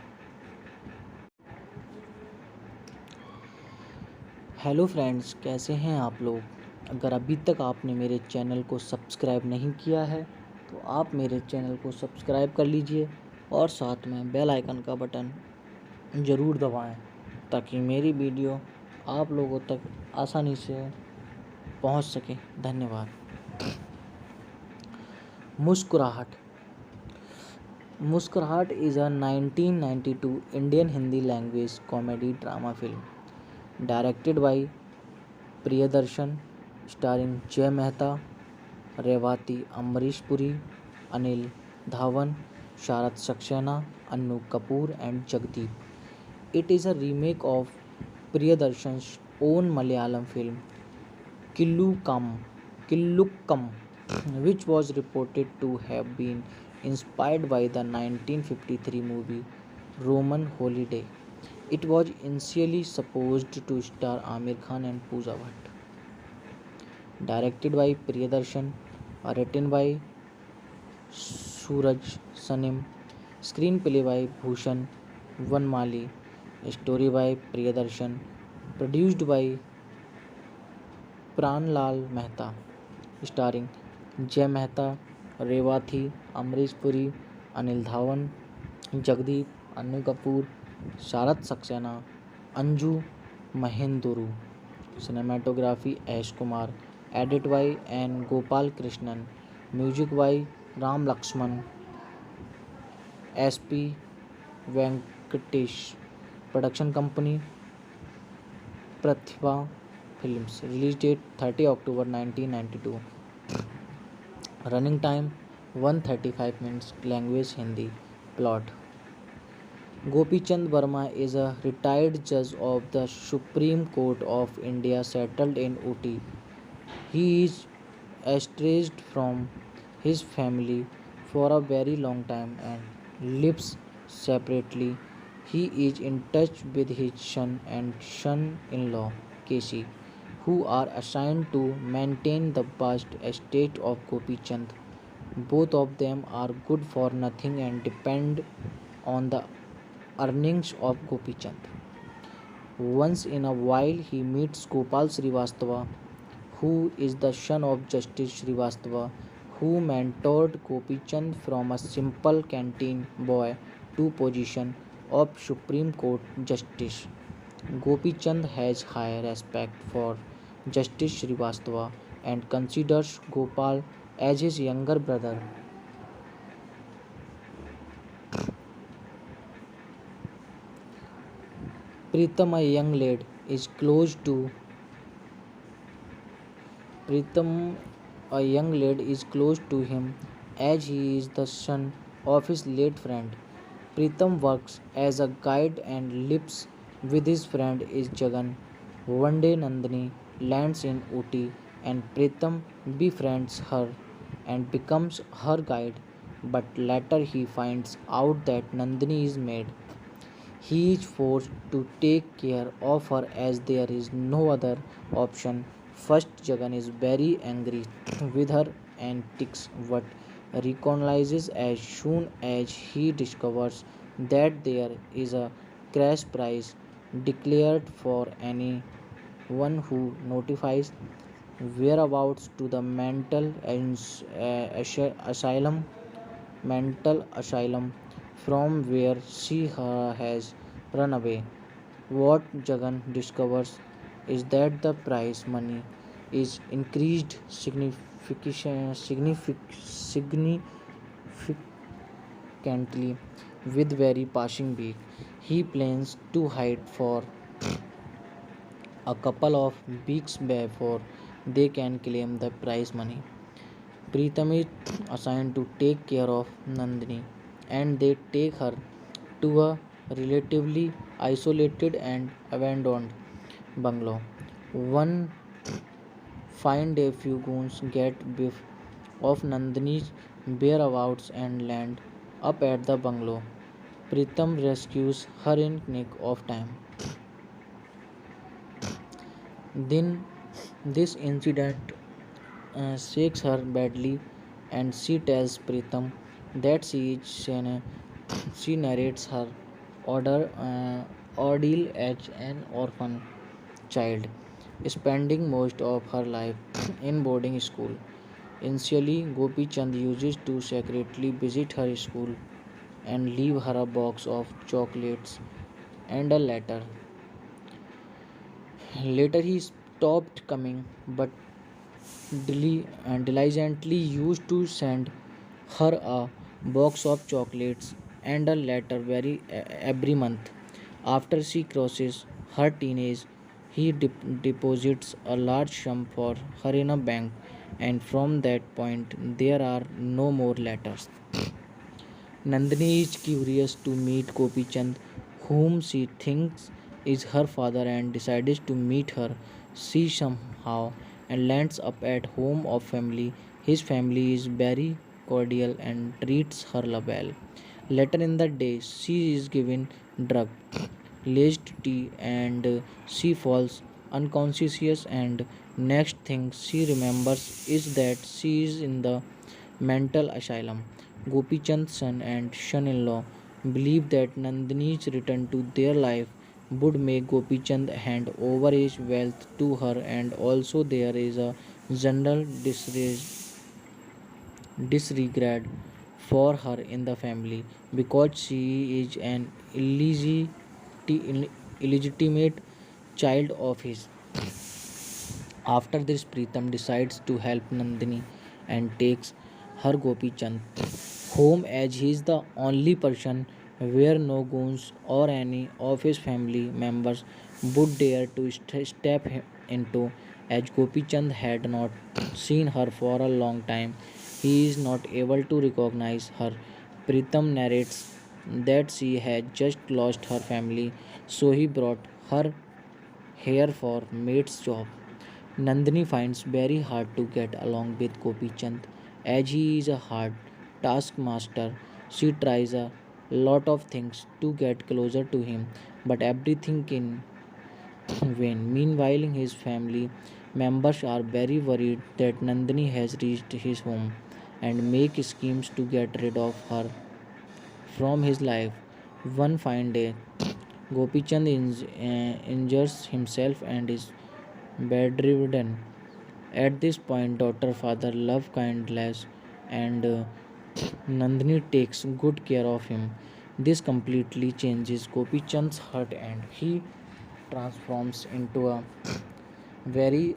Hello friends, कैसे हैं आप लोग। अगर अभी तक आपने मेरे channel को सब्सक्राइब नहीं किया है तो आप मेरे चैनल को सब्सक्राइब कर लीजिए और साथ में बेल आइकन का बटन ज़रूर दबाएं ताकि मेरी वीडियो आप लोगों तक आसानी से पहुंच सके। धन्यवाद। Muskurahat. Muskurahat is a 1992 Indian Hindi language comedy drama film directed by Priyadarshan, starring Jay Mehta, Revathi, Amrish Puri, Anil Dhawan, Sharad Saxena, Annu Kapoor and Jagdeep. It is a remake of Priyadarshan's own Malayalam film Killukam, which was reported to have been inspired by the 1953 movie Roman Holiday. It was initially supposed to star Amir Khan and Pooja Bhatt. Directed by Priyadarshan, written by Suraj Sanim, screenplay by Bhushan Vanmali, story by Priyadarshan, produced by Pranlal Mehta, starring Jay Mehta, Revathi, Amrish Puri, Anil Dhawan, Jagdeep, Annu Kapoor, Sharad Saxena, Anju Mahenduru. Cinematography Ash Kumar. Edit by N. Gopal Krishnan. Music by Ram Lakshman. S.P. Venkatesh. Production company Pratibha Films. Release date 30 October 1992. Running time 135 minutes. Language Hindi. Plot. Gopi Chand Verma is a retired judge of the Supreme Court of India settled in Ooty. He is estranged from his family for a very long time and lives separately. He is in touch with his son and son-in-law, Keshi, who are assigned to maintain the vast estate of Gopi Chand. Both of them are good for nothing and depend on the earnings of Gopi Chand. Once in a while he meets Gopal Srivastava, who is the son of Justice Srivastava, who mentored Gopi Chand from a simple canteen boy to position of Supreme Court Justice. Gopi Chand has high respect for Justice Srivastava and considers Gopal as his younger brother. Pritam, a young lad, is close to Pritam, a young lad, is close to him as he is the son of his late friend. Pritam works as a guide and lives with his friend is Jagan. One day Nandini lands in Ooty and Pritam befriends her and becomes her guide, but later he finds out that Nandini is mad. He is forced to take care of her as there is no other option. First, Jagan is very angry with her antics but recognizes as soon as he discovers that there is a crash prize declared for anyone who notifies whereabouts to the asylum mental asylum from where she has run away. What Jagan discovers is that the prize money is increased significantly with very passing week. He plans to hide for a couple of weeks before they can claim the prize money. Pritam is assigned to take care of Nandini and they take her to a relatively isolated and abandoned bungalow. One fine day, few goons get biff of Nandini's whereabouts and land up at the bungalow. Pritam rescues her in nick of time. Then this incident shakes her badly, and she tells Pritam that she narrates her ordeal as an orphan child, spending most of her life in boarding school. Initially, Gopi Chand uses to secretly visit her school and leave her a box of chocolates and a letter. Later, he stopped coming, but diligently used to send her a box of chocolates and a letter every month. After she crosses her teenage, he deposits a large sum for her in a bank, and from that point, there are no more letters. Nandini is curious to meet Gopi Chand, whom she thinks is her father, and decides to meet her. She somehow and lands up at home of family. His family is very cordial and treats her well. Later in the day, she is given drug, laced tea, and she falls unconscious. And next thing she remembers is that she is in the mental asylum. Gopi Chand's son and son-in-law believe that Nandini's return to their life would make Gopi Chand hand over his wealth to her, and also there is a general disregard for her in the family because she is an illegitimate child of his. After this, Pritam decides to help Nandini and takes her Gopi Chand home as he is the only person where no goons or any of his family members would dare to step into, as Gopi Chand had not seen her for a long time. He is not able to recognize her. Pritam narrates that she had just lost her family, so he brought her here for maid's job. Nandini finds very hard to get along with Gopi Chand as he is a hard taskmaster. She tries a lot of things to get closer to him, but everything in vain. Meanwhile, his family members are very worried that Nandini has reached his home and make schemes to get rid of her from his life. One fine day, Gopi Chand injures himself and is bedridden. At this point, daughter father love kindness and Nandini takes good care of him. This completely changes Gopi Chand's heart and he transforms into a very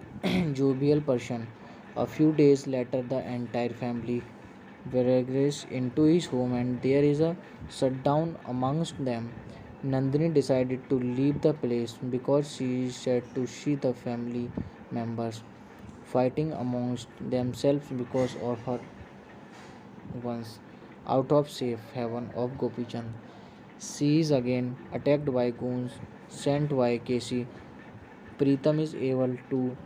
jovial person. A few days later, the entire family regress into his home and there is a shutdown amongst them. Nandini decided to leave the place because she is sad to see the family members fighting amongst themselves because of her once out of safe haven of Gopi Chand. She is again attacked by goons sent by Casey. Pritam is able to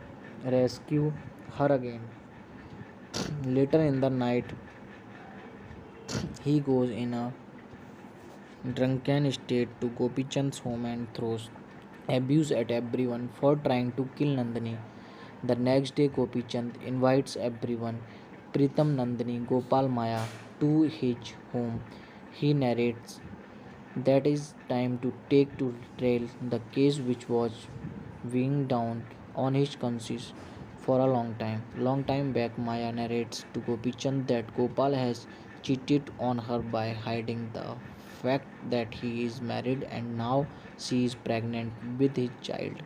rescue her again. Later in the night, he goes in a drunken state to Gopi Chand's home and throws abuse at everyone for trying to kill Nandini. The next day, Gopi Chand invites everyone, Pritam, Nandini, Gopal, Maya, to his home. He narrates that is time to take to trail the case which was weighing down on his conscience for a long time. Long time back, Maya narrates to Gopi Chand that Gopal has cheated on her by hiding the fact that he is married and now she is pregnant with his child.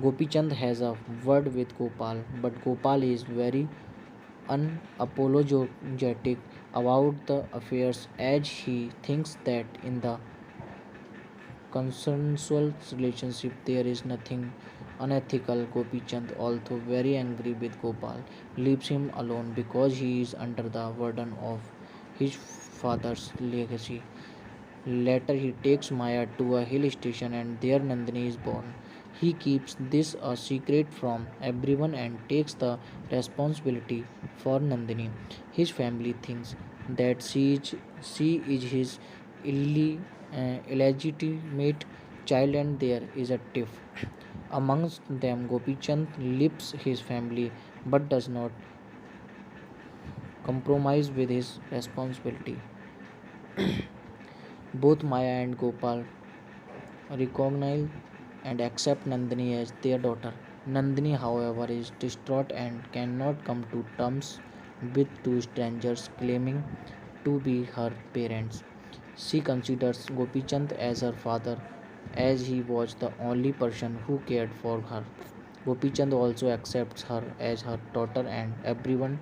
Gopi Chand has a word with Gopal, but Gopal is very unapologetic about the affairs as he thinks that in the consensual relationship there is nothing unethical. Gopi Chand, although very angry with Gopal, leaves him alone because he is under the burden of his father's legacy. Later, he takes Maya to a hill station and there Nandini is born. He keeps this a secret from everyone and takes the responsibility for Nandini. His family thinks that she is his illegitimate child and there is a tiff. Amongst them, Gopi Chand leaves his family but does not compromise with his responsibility. Both Maya and Gopal recognize and accept Nandini as their daughter. Nandini, however, is distraught and cannot come to terms with two strangers claiming to be her parents. She considers Gopichand as her father as he was the only person who cared for her. Gopichand also accepts her as her daughter and everyone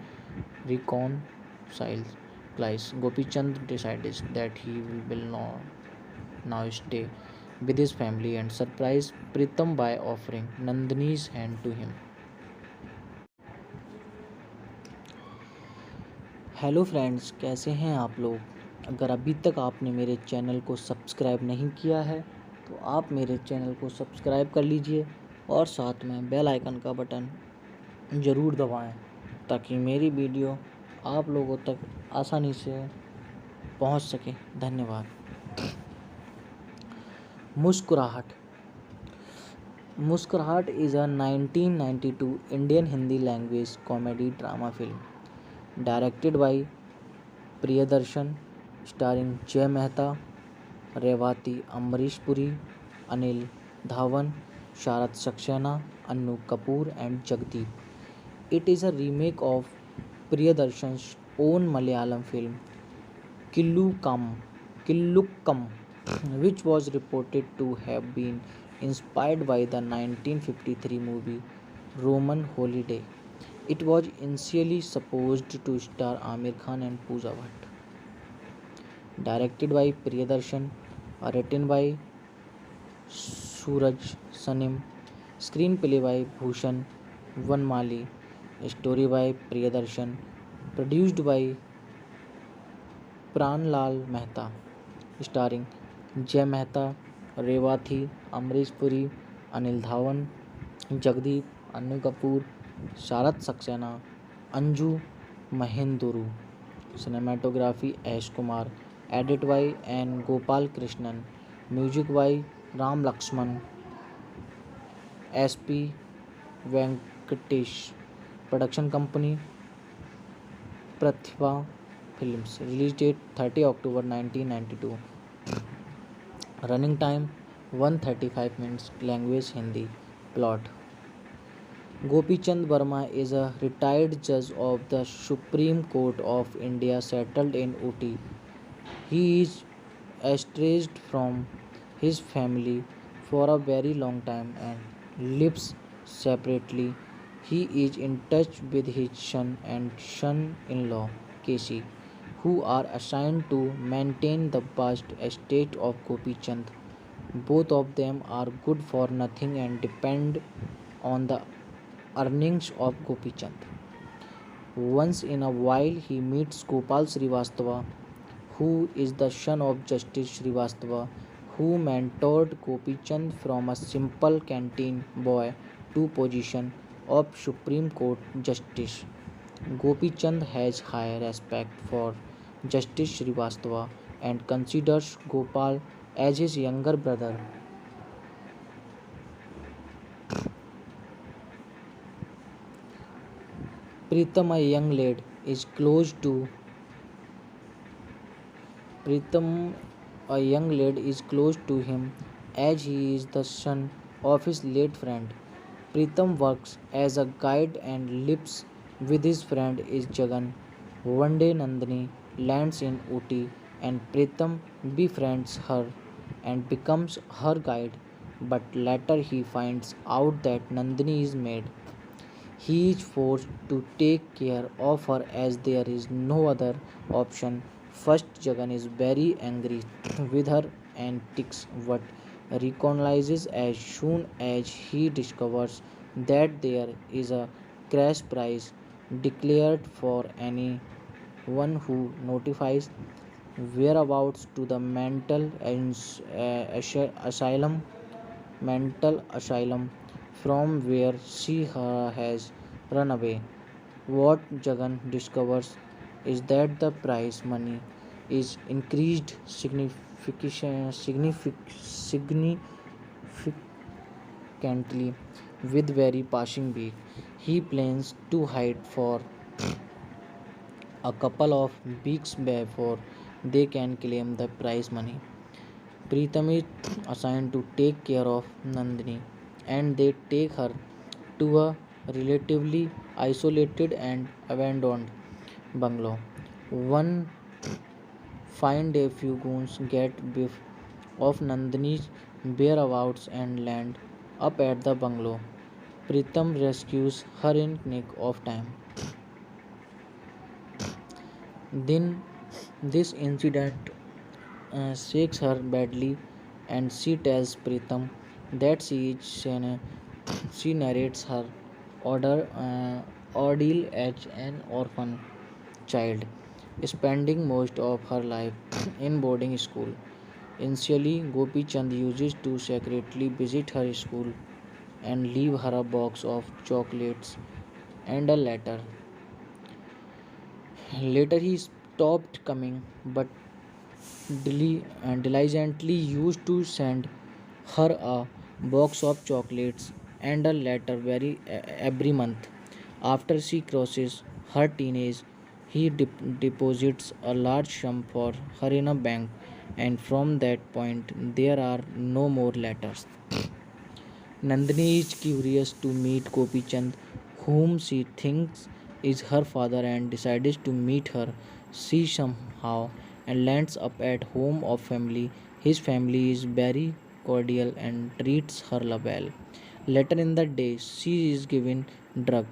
reconciles. Gopichand decides that he will not now stay with his family and surprise Pritam by offering Nandini's hand to him. Hello friends, कैसे हैं आप लोग। अगर अभी तक आपने मेरे channel को सब्सक्राइब नहीं किया है तो आप मेरे चैनल को सब्सक्राइब कर लीजिए और साथ में बेल आइकन का बटन ज़रूर दबाएं ताकि मेरी वीडियो आप लोगों तक आसानी से पहुंच सके। धन्यवाद। Muskurahat. Muskurahat is a 1992 Indian Hindi language comedy drama film directed by Priyadarshan, starring Jay Mehta, Revathi, Amrish Puri, Anil Dhawan, Sharad Saxena, Annu Kapoor and Jagdeep. It is a remake of Priyadarshan's own Malayalam film Killukkam, which was reported to have been inspired by the 1953 movie Roman Holiday. It was initially supposed to star Amir Khan and Pooja Bhatt. Directed by Priyadarshan, written by Suraj Sanim, screenplay by Bhushan Vanmali, story by Priyadarshan, produced by Pranlal Mehta, starring Jay Mehta, Revathi, Amrish Puri, Anil Dhawan, Jagdeep, Annu Kapoor, Sharad Saxena, Anju Mahenduru. Cinematography Ash Kumar. Edit by N. Gopal Krishnan. Music by Ram Lakshman. SP Venkatesh. Production company Pratibha Films. Release date 30 October 1992. Running time 135 minutes. Language Hindi. Plot. Gopi Chand Verma is a retired judge of the Supreme Court of India settled in Uti. He is estranged from his family for a very long time and lives separately. He is in touch with his son and son-in-law, Keshi, who are assigned to maintain the vast estate of Gopi Chand. Both of them are good for nothing and depend on the earnings of Gopi Chand. Once in a while, he meets Gopal Srivastava, who is the son of Justice Srivastava, who mentored Gopi Chand from a simple canteen boy to position of Supreme Court Justice. Gopi Chand has high respect for Justice Srivastava and considers Gopal as his younger brother. Pritam, a young lad, is close to Pritam, a young lad, is close to him as he is the son of his late friend. Pritam works as a guide and lives with his friend is Jagan. One day Nandini lands in Uti and Pritam befriends her and becomes her guide, but later he finds out that Nandini is maid. He is forced to take care of her as there is no other option. First, Jagan is very angry with her antics but recognizes as soon as he discovers that there is a cash prize declared for anyone who notifies whereabouts to the mental asylum from where she has run away. What Jagan discovers is that the prize money is increased significantly with very passing week. He plans to hide for a couple of weeks before they can claim the prize money. Pritam is assigned to take care of Nandini and they take her to a relatively isolated and abandoned bungalow. One fine day, few goons get whiff of Nandini's whereabouts and land up at the bungalow. Pritam rescues her in nick of time. Then this incident shakes her badly, and she tells Pritam that she narrates her ordeal as an orphan child, spending most of her life in boarding school. Initially, Gopi Chand uses to secretly visit her school and leave her a box of chocolates and a letter. Later, he stopped coming, but diligently used to send her a box of chocolates and a letter every month. After she crosses her teenage, he deposits a large sum for her in a bank, and from that point, there are no more letters. Nandini is curious to meet Gopi Chand, whom she thinks is her father, and decides to meet her. She somehow and lands up at home of family. His family is very cordial and treats her well. Later in the day, she is given drug,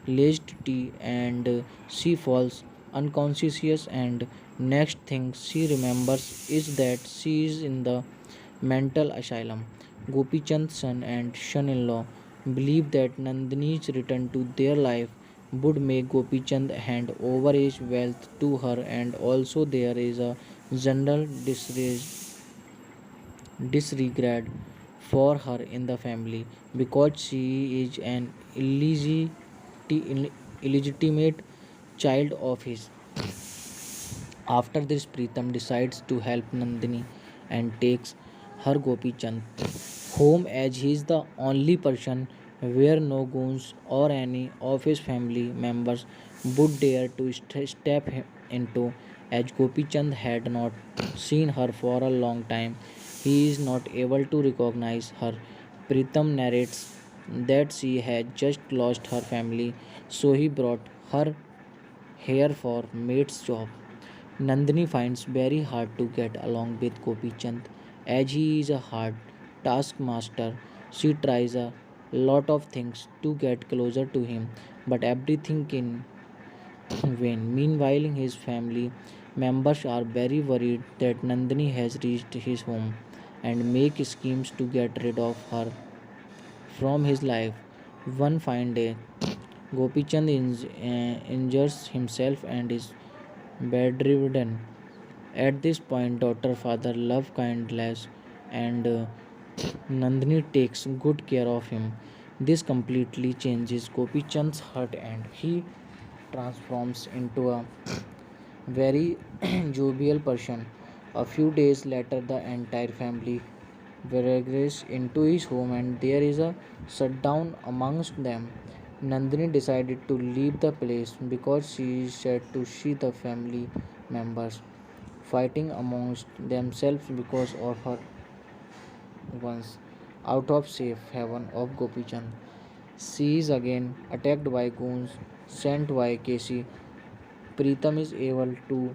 laced tea, and she falls unconscious. And next thing she remembers is that she is in the mental asylum. Gopi Chand's son and son-in-law believe that Nandini's return to their life would make Gopi Chand hand over his wealth to her, and also there is a general disregard for her in the family because she is an illegitimate child of his. After this, Pritam decides to help Nandini and takes her Gopi Chand home as he is the only person where no goons or any of his family members would dare to step into, as Gopi Chand had not seen her for a long time. He is not able to recognize her. Pritam narrates that she had just lost her family, so he brought her here for maid's job. Nandini finds very hard to get along with Gopi Chand as he is a hard taskmaster. She tries a lot of things to get closer to him, but everything in vain. Meanwhile, his family members are very worried that Nandini has reached his home and make schemes to get rid of her from his life. One fine day, Gopi Chand injures himself and is bedridden. At this point, daughter father love kindness and Nandini takes good care of him. This completely changes Gopi Chand's heart and he transforms into a very jovial person. A few days later, the entire family regress into his home and there is a shutdown amongst them. Nandini decided to leave the place because she is sad to see the family members fighting amongst themselves because of her once out of safe haven of Gopi Chand. She is again attacked by goons sent by Casey. Pritam is able to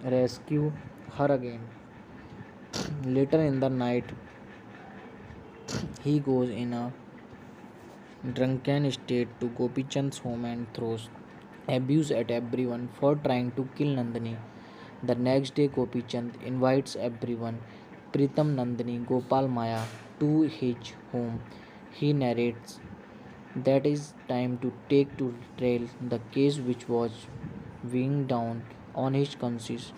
rescue her again. Later in the night, he goes in a drunken state to Gopi Chand's home and throws abuse at everyone for trying to kill Nandini. The next day, Gopi Chand invites everyone, Pritam, Nandini, Gopal, Maya, to his home. He narrates that is time to take to trail the case which was weighing down on his conscience.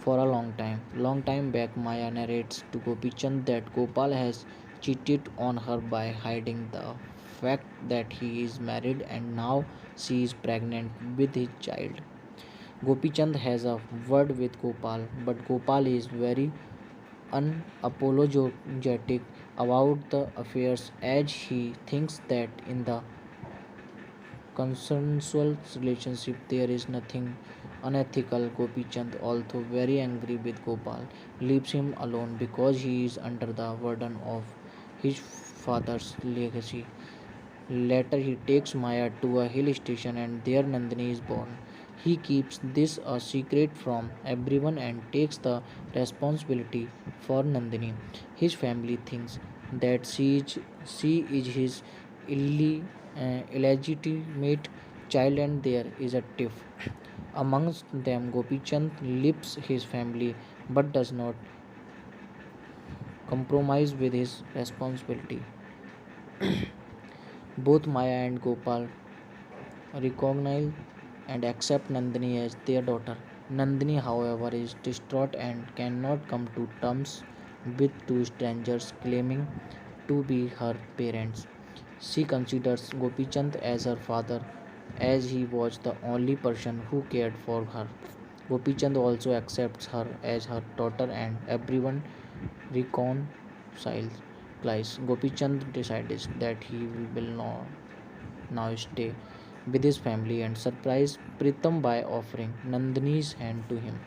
for a long time. Long time back, Maya narrates to Gopi Chand that Gopal has cheated on her by hiding the fact that he is married and now she is pregnant with his child. Gopi Chand has a word with Gopal, but Gopal is very unapologetic about the affairs as he thinks that in the consensual relationship there is nothing unethical. Gopi Chand, although very angry with Gopal, leaves him alone because he is under the burden of his father's legacy. Later, he takes Maya to a hill station and there Nandini is born. He keeps this a secret from everyone and takes the responsibility for Nandini. His family thinks that she is his illegitimate child and there is a tiff. Amongst them, Gopi Chand leaves his family but does not compromise with his responsibility. Both Maya and Gopal recognize and accept Nandini as their daughter. Nandini, however, is distraught and cannot come to terms with two strangers claiming to be her parents. She considers Gopichand as her father as he was the only person who cared for her. Gopichand also accepts her as her daughter and everyone reconciles. Gopichand decides that he will now stay with his family and surprise Pritam by offering Nandini's hand to him.